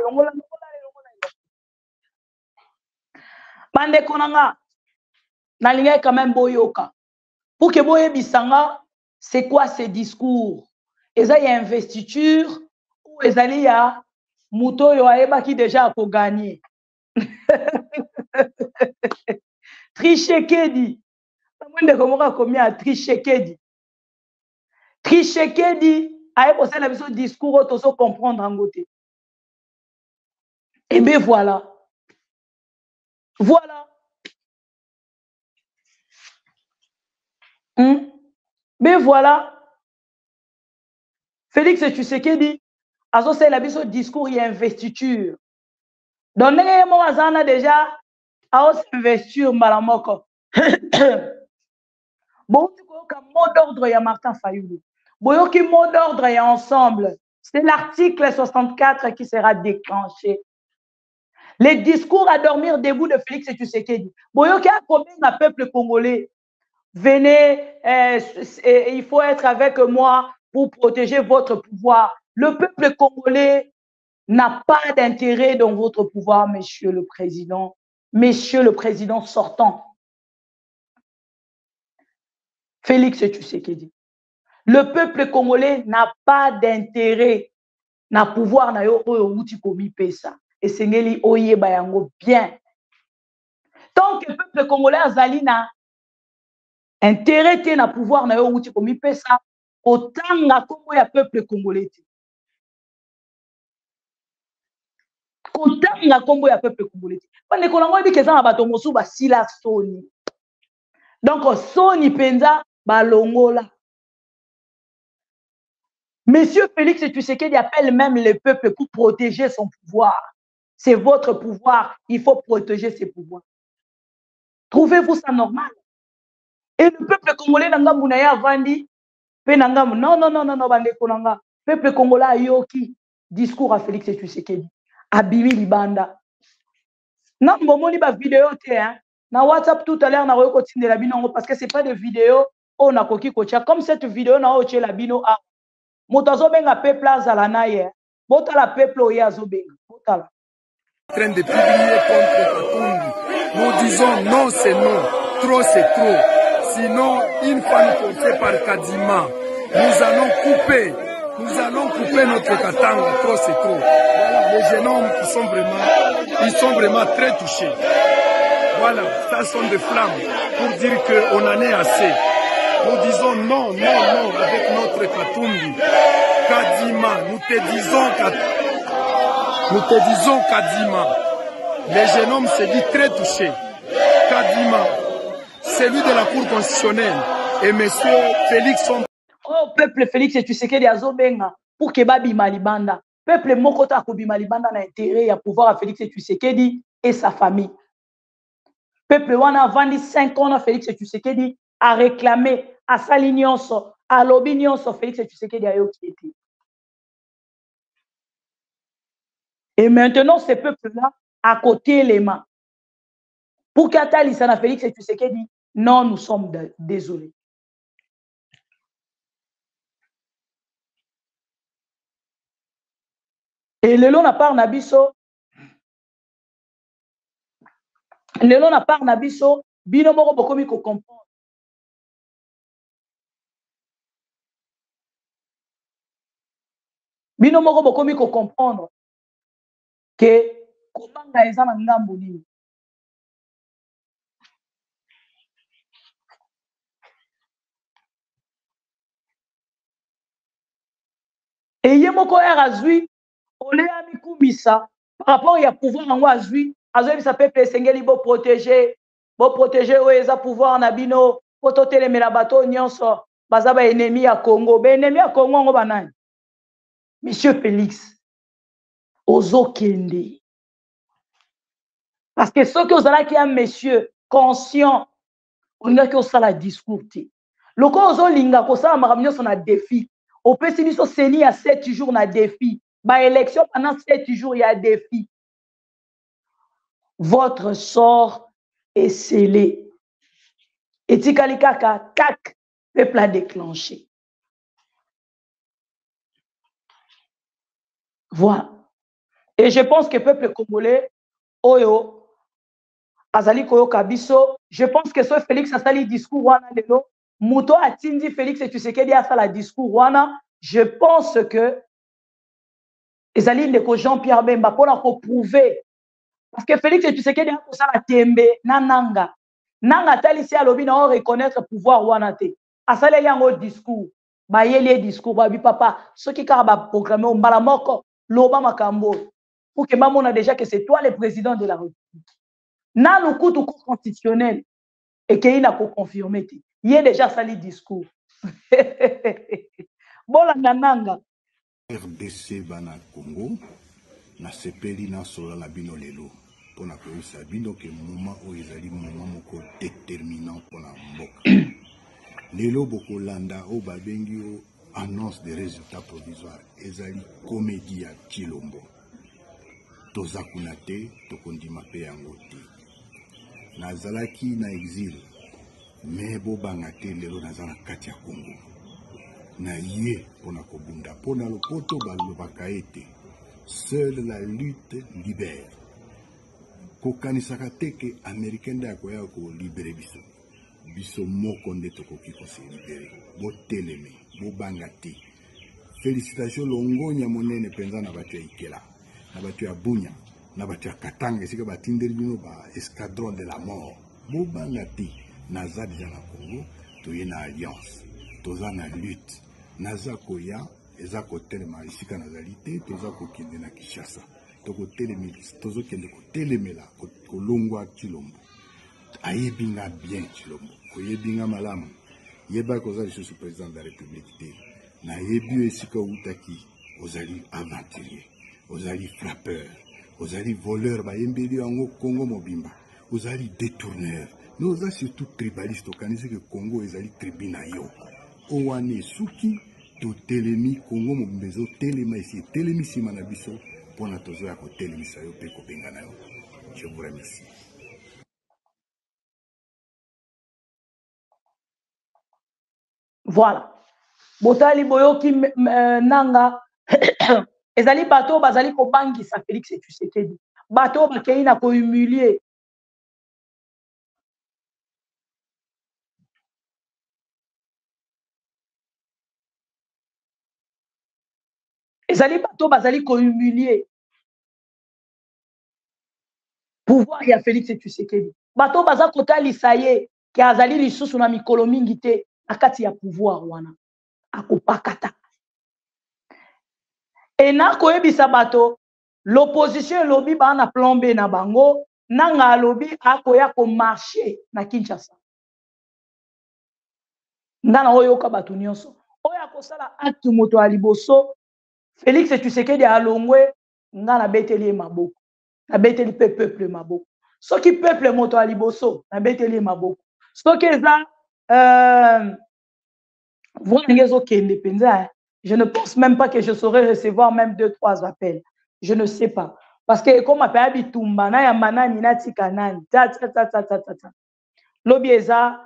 Bande konanga. Nalinga quand même boyoka. Pour que boye bisanga, c'est quoi ces discours? Eza y a investiture ou ezali ya muto yo aeba qui déjà a gagné. Trichekedi. Amende komoka combien Trichekedi. Trichekedi a posé la vision discours auto comprendre en côté. Et bien voilà. Voilà. Mais voilà. Félix Tshisekedi a posé la vision discours et investiture. Donc, nous avons déjà à investir malamoko. Bon, tu vois, mot d'ordre, il y a Martin Fayulu. Bon, qui mot d'ordre, il y a ensemble. C'est l'article 64 qui sera déclenché. Les discours à dormir debout de Félix Tshisekedi. Bon, qui a combien de peuple congolais? Venez, il faut être avec moi pour protéger votre pouvoir. Le peuple congolais n'a pas d'intérêt dans votre pouvoir, monsieur le président sortant. Félix Tshisekedi. Le peuple congolais n'a pas d'intérêt na pouvoir na yo oyo uti komi pesa. Et sengeli oye bayango bien. Tant que le peuple congolais azali na intérêt te na pouvoir na yo uti komi pesa, otanga kombo ya peuple congolais te. Kotanga kombo ya peuple congolais te. Pande konango ebi keza na bato mosu basila soni. Donc soni penza balongola. Monsieur Félix Tshisekedi appelle même le peuple pour protéger son pouvoir. C'est votre pouvoir, il faut protéger ses pouvoirs. Trouvez-vous ça normal? Et le peuple congolais n'a pas vandi, non, bandeko nanga. Peuple congolais a yoki discours à Félix Tshisekedi. Abimi libanda. Non, bomoni ba vidéo te hein. Na WhatsApp tout à l'heure na royo kotinde la bino parce que c'est pas des vidéos on a koki kocha comme cette vidéo na oche la bino a. Motazo benga peuple azala na ye. Bota la peuple oye azobenga. Bota la. En train de publier contre Katumbi. Nous disons non, c'est non, trop c'est trop. Sinon, une fois nous portés par Kadima, nous allons couper notre Katanga, trop c'est trop. Voilà, les jeunes hommes ils sont vraiment très touchés. Voilà, ça sont des flammes pour dire qu'on en est assez. Nous disons non, avec notre Katumbi. Kadima, nous te disons Kadima. Les jeunes hommes se disent très touchés. Kadima, celui de la Cour constitutionnelle et monsieur Félix sont... Oh, peuple Félix Tshisekedi azobenga pour que babi malibanda. Peuple mokota kobi malibanda na intérêt à pouvoir à Félix Tshisekedi et sa famille. Peuple wana vandi 5 ans à Félix Tshisekedi a réclamé à Salignoso, à l'Obignoso Félix Tshisekedi a yoki été. Et maintenant, ces peuples-là, à côté les mains. Pour qu'Atali Sana Félix Tshisekedi, non, nous sommes désolés. Et le long n'a pas nabiso. Le long n'a pas nabiso. Bino moko bokomi ko comprendre. Bino moko bokomi ko comprendre que kobanga eza na ngambo nini. Et yemoko erazui ole ami kumisa par rapport à pouvoir en azui azui ça peut sengeli bo protéger oeza pouvoir na bino poto telemela bato nyonso bazaba ennemi ya Congo be ennemi ya Congo ngo banani monsieur Félix ozokende parce que ceux qui ozalaki un monsieur conscient on a que osala discours te loko ozolinga kosala makambo nyonso na défi opesi biso seni ya 7 jours na défi ba élection pendant 7 jours il y a défi. Votre sort est scellé. Et tikali kaka kak peuple a déclenché. Voilà. Et je pense que peuple congolais oyo azali koyo kabiso, je pense que ce Félix a sali discours wana lelo muto atindi Félix et Tshisekedi a sala discours wana, je pense que ezali ndeko Jean-Pierre Bemba pona ko prouver parce que Félix et Tshisekedi a kosala tembe na nanga nanga talisi alobi na on reconnaître pouvoir wana te asala yango discours ba yeli discours ba bi papa ce qui ka ba programmer mbala moko loba makambo pour que mamona déjà que c'est toi le président de la République na le coup constitutionnel et qu'il n'a pas confirmé il y a déjà sali discours bon la nanga RDC bana Congo na sepeli na sola la bino lelo pona ko sabino ke moment o ezali moment moko déterminant pona mboka lelo boko landa o babengi o annonce des résultats provisoires ezali comédie ya Chilombo toza kuna te tokondima pe yango te nazalaki na exil mais bo banga te lelo nazala kati ya Congo na ye pona kobunda pona lopoto balobaka ete seule la lutte libère. Kokanisaka teke américain da koya ko libérer biso. Biso moko nde tokoki ko se libérer. Bo teleme, bo bangati. Félicitations longonya monene penza na batu ya Ikela, na batu ya Bunya, na batu ya Katanga esika batindeli bino ba escadron de la mort. Bo bangati naza déjà na Congo, toye na alliance, toza na lutte. Naza koya eza kotelema isika nazali te toza kokende na Kinshasa tozokende kotelemela kolongwa Chilombo ayebinga bien Chilombo koyebinga malamu yeba koza lisusu président de la République te nayebi esika outaki ozali aventurier ozali frappeur ozali voleur bayembeli yango Congo mobimba ozali détourneur mais oza surtout tribaliste okanisi ke Congo ezali tribu na yo owane suki to telemi Congo mbezo telema ici telemi sima na biso pona tozo ya ko telemisa yo pe ko bengana yo. Je vous remercie. Voilà. Botali boyoki nanga ezali bato bazali ko bangisa Félix et Tshisekedi. Bato bakei na ko humilier. Ezali bato bazali ko humilier pouvoir ya Félix et Tshisekedi. Bato baza kotalisa ye ki azali lisusu na mikolo mingi te akati ya pouvoir wana akopakata. Et na koyebisa bato l'opposition lobby ba na plan B na bango nanga lobby akoya ko marcher na Kinshasa. Ngana oyo ka bato nyonso oya kosala acte moto aliboso Félix et Tshisekedi alongwe ngana beteli maboko na beteli peuple maboko soki peuple moto aliboso na beteli maboko soki eza voilà kende penza je ne pense même pas que je saurais recevoir même 2-3 appels je ne sais pas parce que comme appelle bitumba na ya manani na tikanani ta lobi eza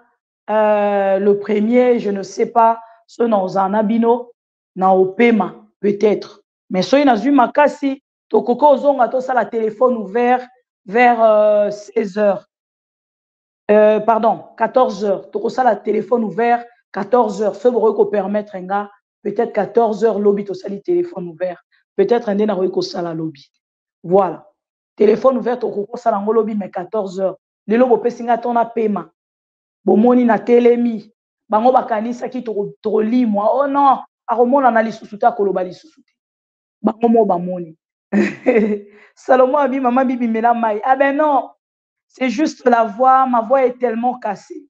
le premier je ne sais pas ce dans un abino na opema peut-être mais soy na zui makasi tokoko ozonga to sala téléphone ouvert vers 16h pardon 14h toko sala téléphone ouvert 14h ce vous ko permettre nga peut-être 14h lobby to sali téléphone ouvert peut-être un na ko sala lobby voilà téléphone ouvert tokoko sala ngo lobby mais 14h lelo bo pesinga tona paiement bomoni na telemi bango bakanisa ki to limwa oh non akomona na lisusu ta koloba lisusu te bango mo bamoni Salomon a dit, maman bibi mela maï. Ah ben non, c'est juste la voix, ma voix est tellement cassée.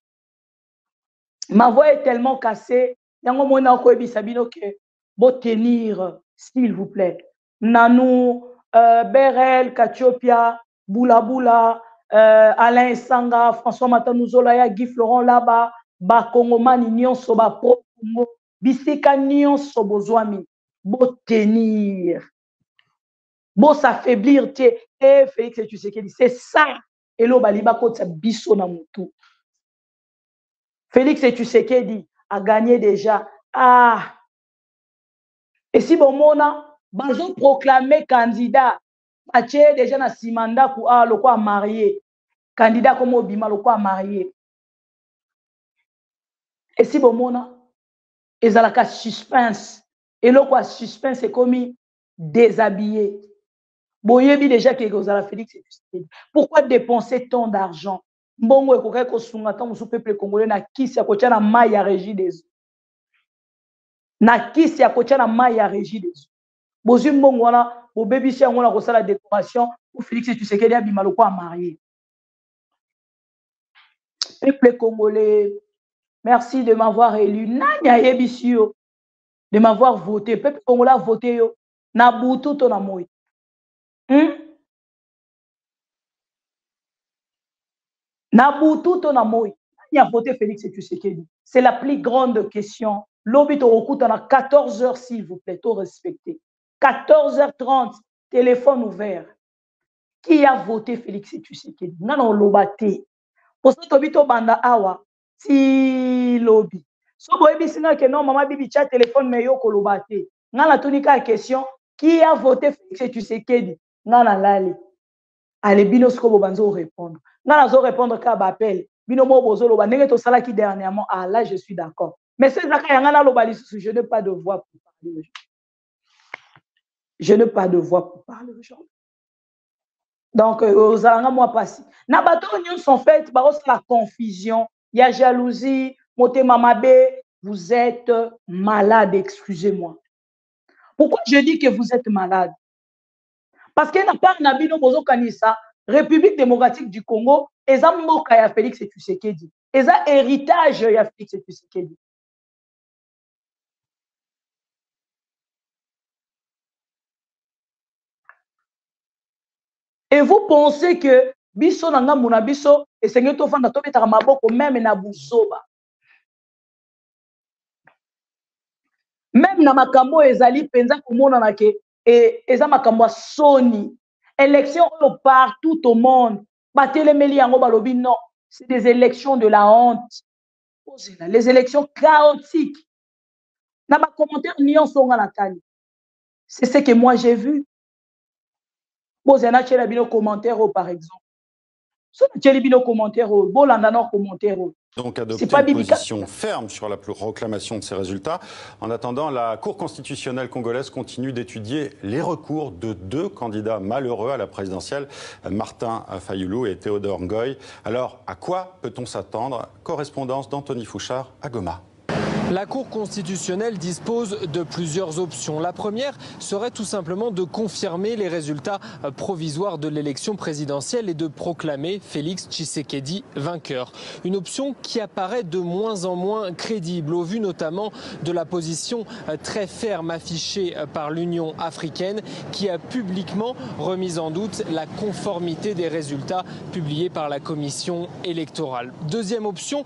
Ma voix est tellement cassée. Yango mona ko ebisabino ke bo tenir, s'il vous plaît. Nanou, Berel, Katiopia, Boula Boula, Alain Sanga, François Matanouzola, Guy Florent là-bas, ba Kongomani nyonso ba pro Congo, bisika nyonso bozwami, bo tenir. Bon s'affaiblir, Félix Tshisekedi, c'est ça. Et là, baliba kotsa biso na mutu. Félix Tshisekedi a gagné déjà. Ah. Et si bon mona, bazo proclamé candidat, Pache déjà na simanda ku a loko a marié. Candidat comme Obima loko a marié. Et si bon mona, ezalaka suspense. Et loko a suspense c'est comme déshabillé. Boyebi déjà que Gozala Félix Tshisekedi. Pourquoi dépenser tant d'argent? Mbongo ekoka ko sunga tant musu peuple congolais na kisi ya kotia na mai ya régie des eaux. Na kisi ya kotia na mai ya régie des eaux. Bozu mbongo wana bo baby si ngona ko sala décoration pour Félix Tshisekedi abima loko a marié. Peuple congolais, merci de m'avoir élu. Nanya yebisio de m'avoir voté. Peuple congolais a voté yo na butu to na moi. Nabutu to na moi. Il a voté Félix Tshisekedi. C'est la plus grande question. L'obit au recoute à 14h, s'il vous plaît, tout respecté. 14h30, téléphone ouvert. Qui a voté Félix Tshisekedi? Non, l'obate. Pour ça, tobito banda awa. Si lobby. So boyebi singa que non, maman bibi chat téléphone mais yo ko l'obate. Ngana tonika question. Qui a voté Félix Tshisekedi? Ngana lali. Allez, bino sko bobanzo répondre. Ngana zo répondre ka bappel. Bino mo bozo loba ndenge to sala ki dernièrement. Ah là je suis d'accord. Mais c'est ça ka ngana loba lisusu, je n'ai pas de voix pour parler aujourd'hui. Je n'ai pas de voix pour parler aujourd'hui. Donc ozalanga moi passi. Na bato nyons sont faites baros la confusion, il y a jalousie, motema mabe, vous êtes malade, excusez-moi. Pourquoi je dis que vous êtes malade? Parce qu'il n'y a pas un abino bozo kanisa, République démocratique du Congo, et ça moka ya Félix Tshisekedi. Et ça héritage ya Félix Tshisekedi. Et vous pensez que biso nanga muna biso et seigneur to fanda to betaka maboko même na buzoba. Même na makambo ezali penza komona na ke et eza makambo soni. Élection partout au monde. Batelemeli yango balobi non, c'est des élections de la honte. Les élections chaotiques. Na ba commentaire nion songa na tani. C'est ce que moi j'ai vu. Bozena chela bino commentaire par exemple. So chela bino commentaire bolanda no commentaire. Donc adopter une position ferme sur la proclamation de ces résultats. En attendant, la Cour constitutionnelle congolaise continue d'étudier les recours de deux candidats malheureux à la présidentielle, Martin Fayulu et Théodore Ngoy. Alors, à quoi peut-on s'attendre? Correspondance d'Anthony Fouchard à Goma. La Cour constitutionnelle dispose de plusieurs options. La première serait tout simplement de confirmer les résultats provisoires de l'élection présidentielle et de proclamer Félix Tshisekedi vainqueur. Une option qui apparaît de moins en moins crédible au vu notamment de la position très ferme affichée par l'Union africaine qui a publiquement remis en doute la conformité des résultats publiés par la commission électorale. Deuxième option,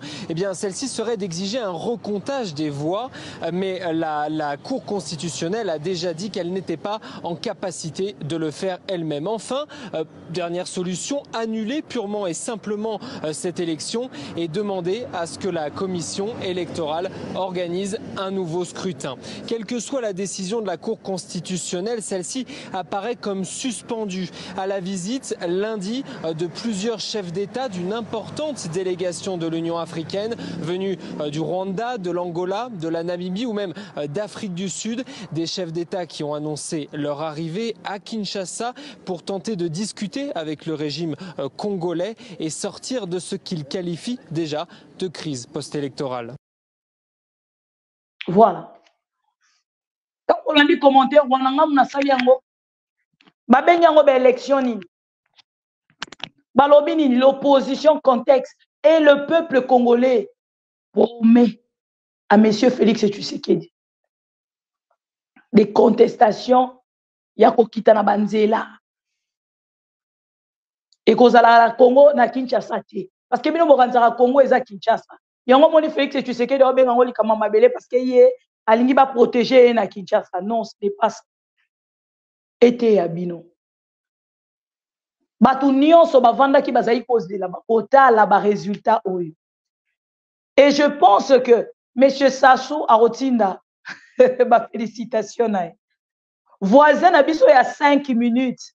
celle-ci serait d'exiger un recomptage des voix, mais la Cour constitutionnelle a déjà dit qu'elle n'était pas en capacité de le faire elle-même. Enfin, dernière solution, annuler purement et simplement cette élection et demander à ce que la commission électorale organise un nouveau scrutin. Quelle que soit la décision de la Cour constitutionnelle, celle-ci apparaît comme suspendue à la visite lundi de plusieurs chefs d'État d'une importante délégation de l'Union africaine venue du Rwanda, de l'Angola, de la Namibie ou même d'Afrique du Sud. Des chefs d'État qui ont annoncé leur arrivée à Kinshasa pour tenter de discuter avec le régime congolais et sortir de ce qu'ils qualifient déjà de crise post-électorale. Voilà. Quand on a dit commentaire, babengi yango élection nini balobi nini l'opposition contexte et le peuple congolais promet à monsieur Félix Tshisekedi des contestations ya kokita na banzela et kozala la Congo na Kinshasa te parce que bino bokanzaka Congo eza Kinshasa yango moni Félix Tshisekedi obenga ngo likama mabele parce que ye alingi ba protéger na Kinshasa non ce n'est pas ça été ya bino batu nyonso bavandaki bazali kozela bakotala ba résultat oyo et je pense que monsieur Sassou Arotinda ba félicitations na voisin na biso ya 5 minutes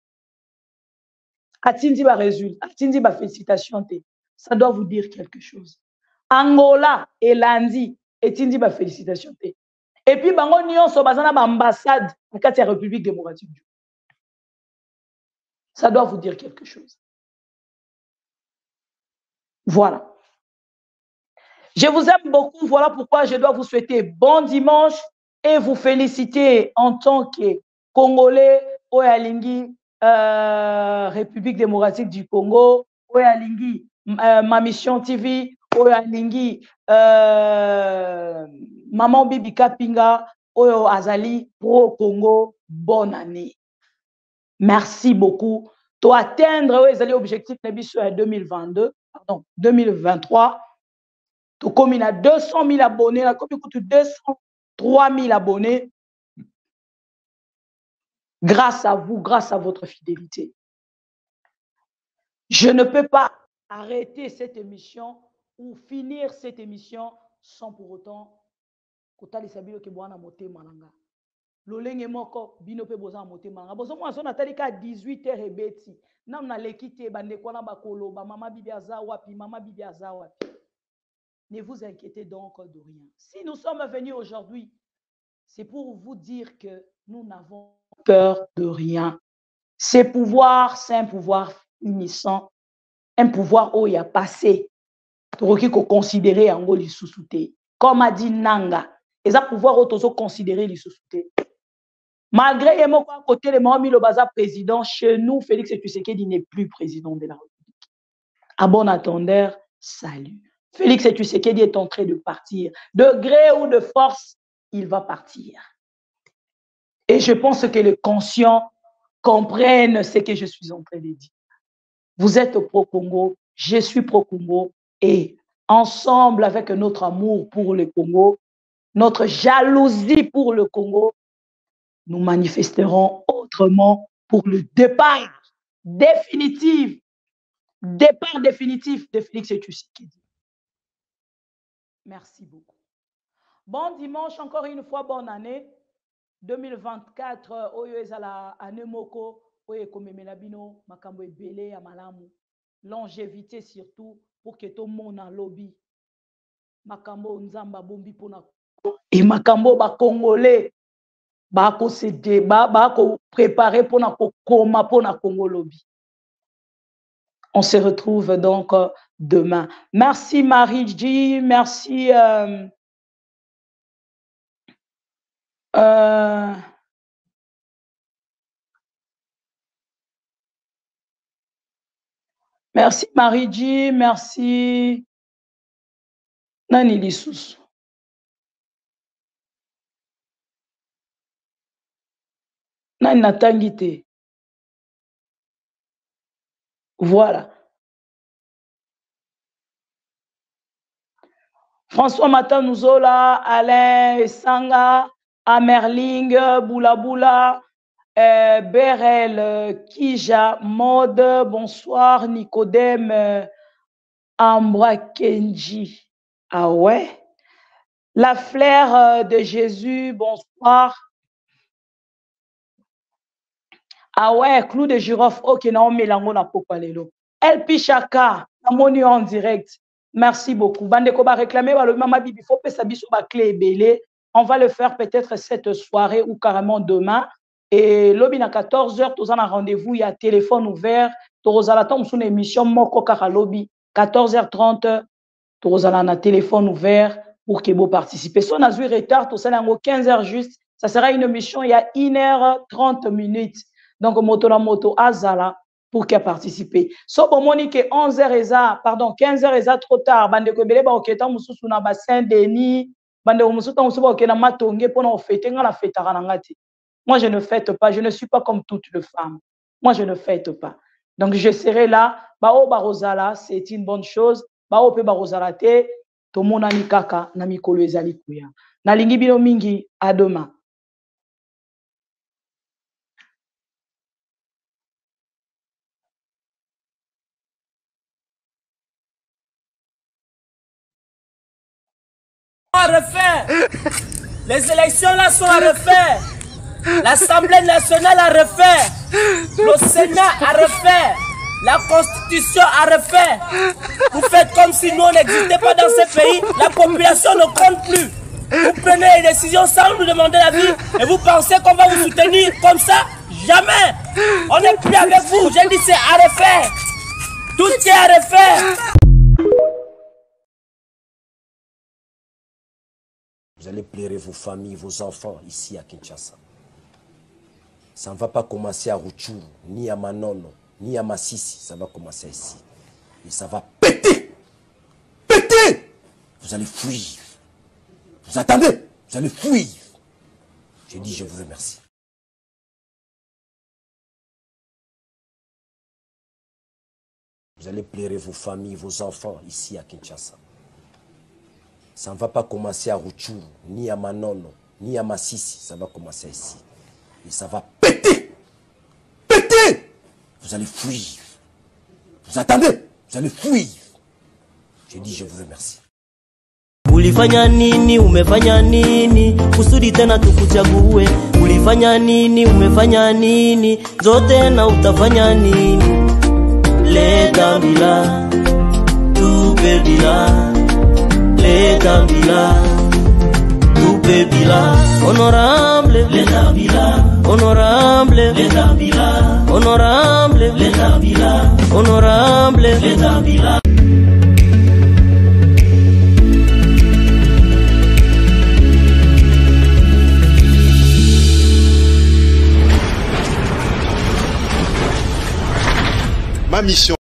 atindi ba résultat atindi ba félicitations te ça doit vous dire quelque chose Angola et Landi etindi ba félicitations te et puis bango nyonso bazana ba ambassade na kati ya République démocratique du Congo. Ça doit vous dire quelque chose. Voilà. Je vous aime beaucoup. Voilà pourquoi je dois vous souhaiter bon dimanche et vous féliciter en tant que Congolais, Oyalingi, République démocratique du Congo, Oyalingi, Ma Mission TV, Oyalingi, Maman Bibi Kapinga, Oyo Azali, Pro Congo, bonne année. Merci beaucoup. Pour atteindre les objectifs de 2022, pardon, 2023, tu comme il a 200 000 abonnés, la copie coûte 203 000 abonnés. Grâce à vous, grâce à votre fidélité. Je ne peux pas arrêter cette émission ou finir cette émission sans pour autant que les sabilo ke bwana motema nanga. Lolenge moko bino pe boza motema nanga. Bozo mwa sona talika 18h ebeti. Na mna lekite bande kona bakolo ba mama bibi aza wapi, mama bibi aza wapi. Ne vous inquiétez donc de rien. Si nous sommes venus aujourd'hui, c'est pour vous dire que nous n'avons peur de rien. Ce pouvoir, c'est un pouvoir unissant, un pouvoir où il y a passé. Toroki ko considérer en goli sous-souté. Comme a dit Nanga, et ça pouvoir auto considérer les sous-souté. Malgré mon côté le Mohamed Lobaza président, chez nous Félix Tshisekedi n'est plus président de la République. À bon attendeur, salut. Félix Tshisekedi est en train de partir. De gré ou de force, il va partir. Et je pense que les conscients comprennent ce que je suis en train de dire. Vous êtes pro-Congo, je suis pro-Congo, et ensemble avec notre amour pour le Congo, notre jalousie pour le Congo, nous manifesterons autrement pour le départ définitif de Félix Tshisekedi. Merci beaucoup. Bon dimanche, encore une fois, bonne année. 2024, oyo ezala année moko, oyo komemela bino makambo ebele ya malamu. Longévité surtout pour que tout le monde en lobby. Makambo nzamba bombi pona. Et makambo ba congolais ba ko se débat, ba ko préparer pona ko koma pona Congo lobby. On se retrouve donc demain. Merci Marie-G, merci merci Marie-G, merci Nani Lissous. Nani Natangite. Voilà. François Matanouzola, Alain Essanga, Amerling, Boula, Berel, Kija, Mode, bonsoir, Nicodème, Ambra Kenji. Ah ouais? La fleur de Jésus, bonsoir. Ah ouais, clou de girofle, ok, non, mélango na popalelo. El Pichaka, amoni en direct. Merci beaucoup. Bandeko ba réclamer le mama bibi faut pesa biso ba clé belé. On va le faire peut-être cette soirée ou carrément demain. Et lobi na 14h, tous en rendez-vous, il y a téléphone ouvert. Torozala tom son émission moko kaka lobi 14h30. Torozala na téléphone ouvert pour que vous participez. Si on a eu retard, tout ça 15h juste, ça sera une émission il y a 1h30 minutes. Donc, moto azala pour qu'il participe. So, bon, monique 11h, pardon, 15h trop tard. Bande ko belé ba oketa mususu na ba Saint-Denis. Bande ko mususu mususu ba okena matonge pour na fêter nga la fête ngati. Moi, je ne fête pas. Je ne suis pas comme toutes les femmes. Moi, je ne fête pas. Donc, je serai là. Bao barozala, c'est une bonne chose. Bao pe barozala te. Tomona ni kaka na mikolo ezali kuya. Na lingi bino mingi à demain. À refaire. Les élections là sont à refaire. L'Assemblée nationale à refaire. Le Sénat à refaire. La Constitution à refaire. Vous faites comme si nous on n'existait pas dans ce pays. La population ne compte plus. Vous prenez les décisions sans nous demander l'avis et vous pensez qu'on va vous soutenir comme ça? Jamais. On n'est plus avec vous. J'ai dit c'est à refaire. Tout ce qui est à refaire. Vous allez pleurer vos familles, vos enfants ici à Kinshasa. Ça ne va pas commencer à Rutshuru, ni à Manono, ni à Massissi. Ça va commencer ici. Et ça va péter. Péter. Vous allez fuir. Vous attendez. Vous allez fuir. J'ai dit je vous remercie. Vous allez pleurer vos familles, vos enfants ici à Kinshasa. Ça ne va pas commencer à Rutshuru, ni à Manono, ni à Massissi. Ça va commencer ici. Et ça va péter. Péter. Vous allez fuir. Vous attendez. Vous allez fuir. J'ai dit je vous remercie. Ulifanya nini, umefanya nini, kusudi tena tukuchague. Ulifanya nini, umefanya nini, zote na utafanya nini. Leta bila, tupe bila. Leta bila, tupe bila. Honorable, leta bila. Honorable, leta bila. Honorable, leta bila. Honorable, leta bila. Ma mission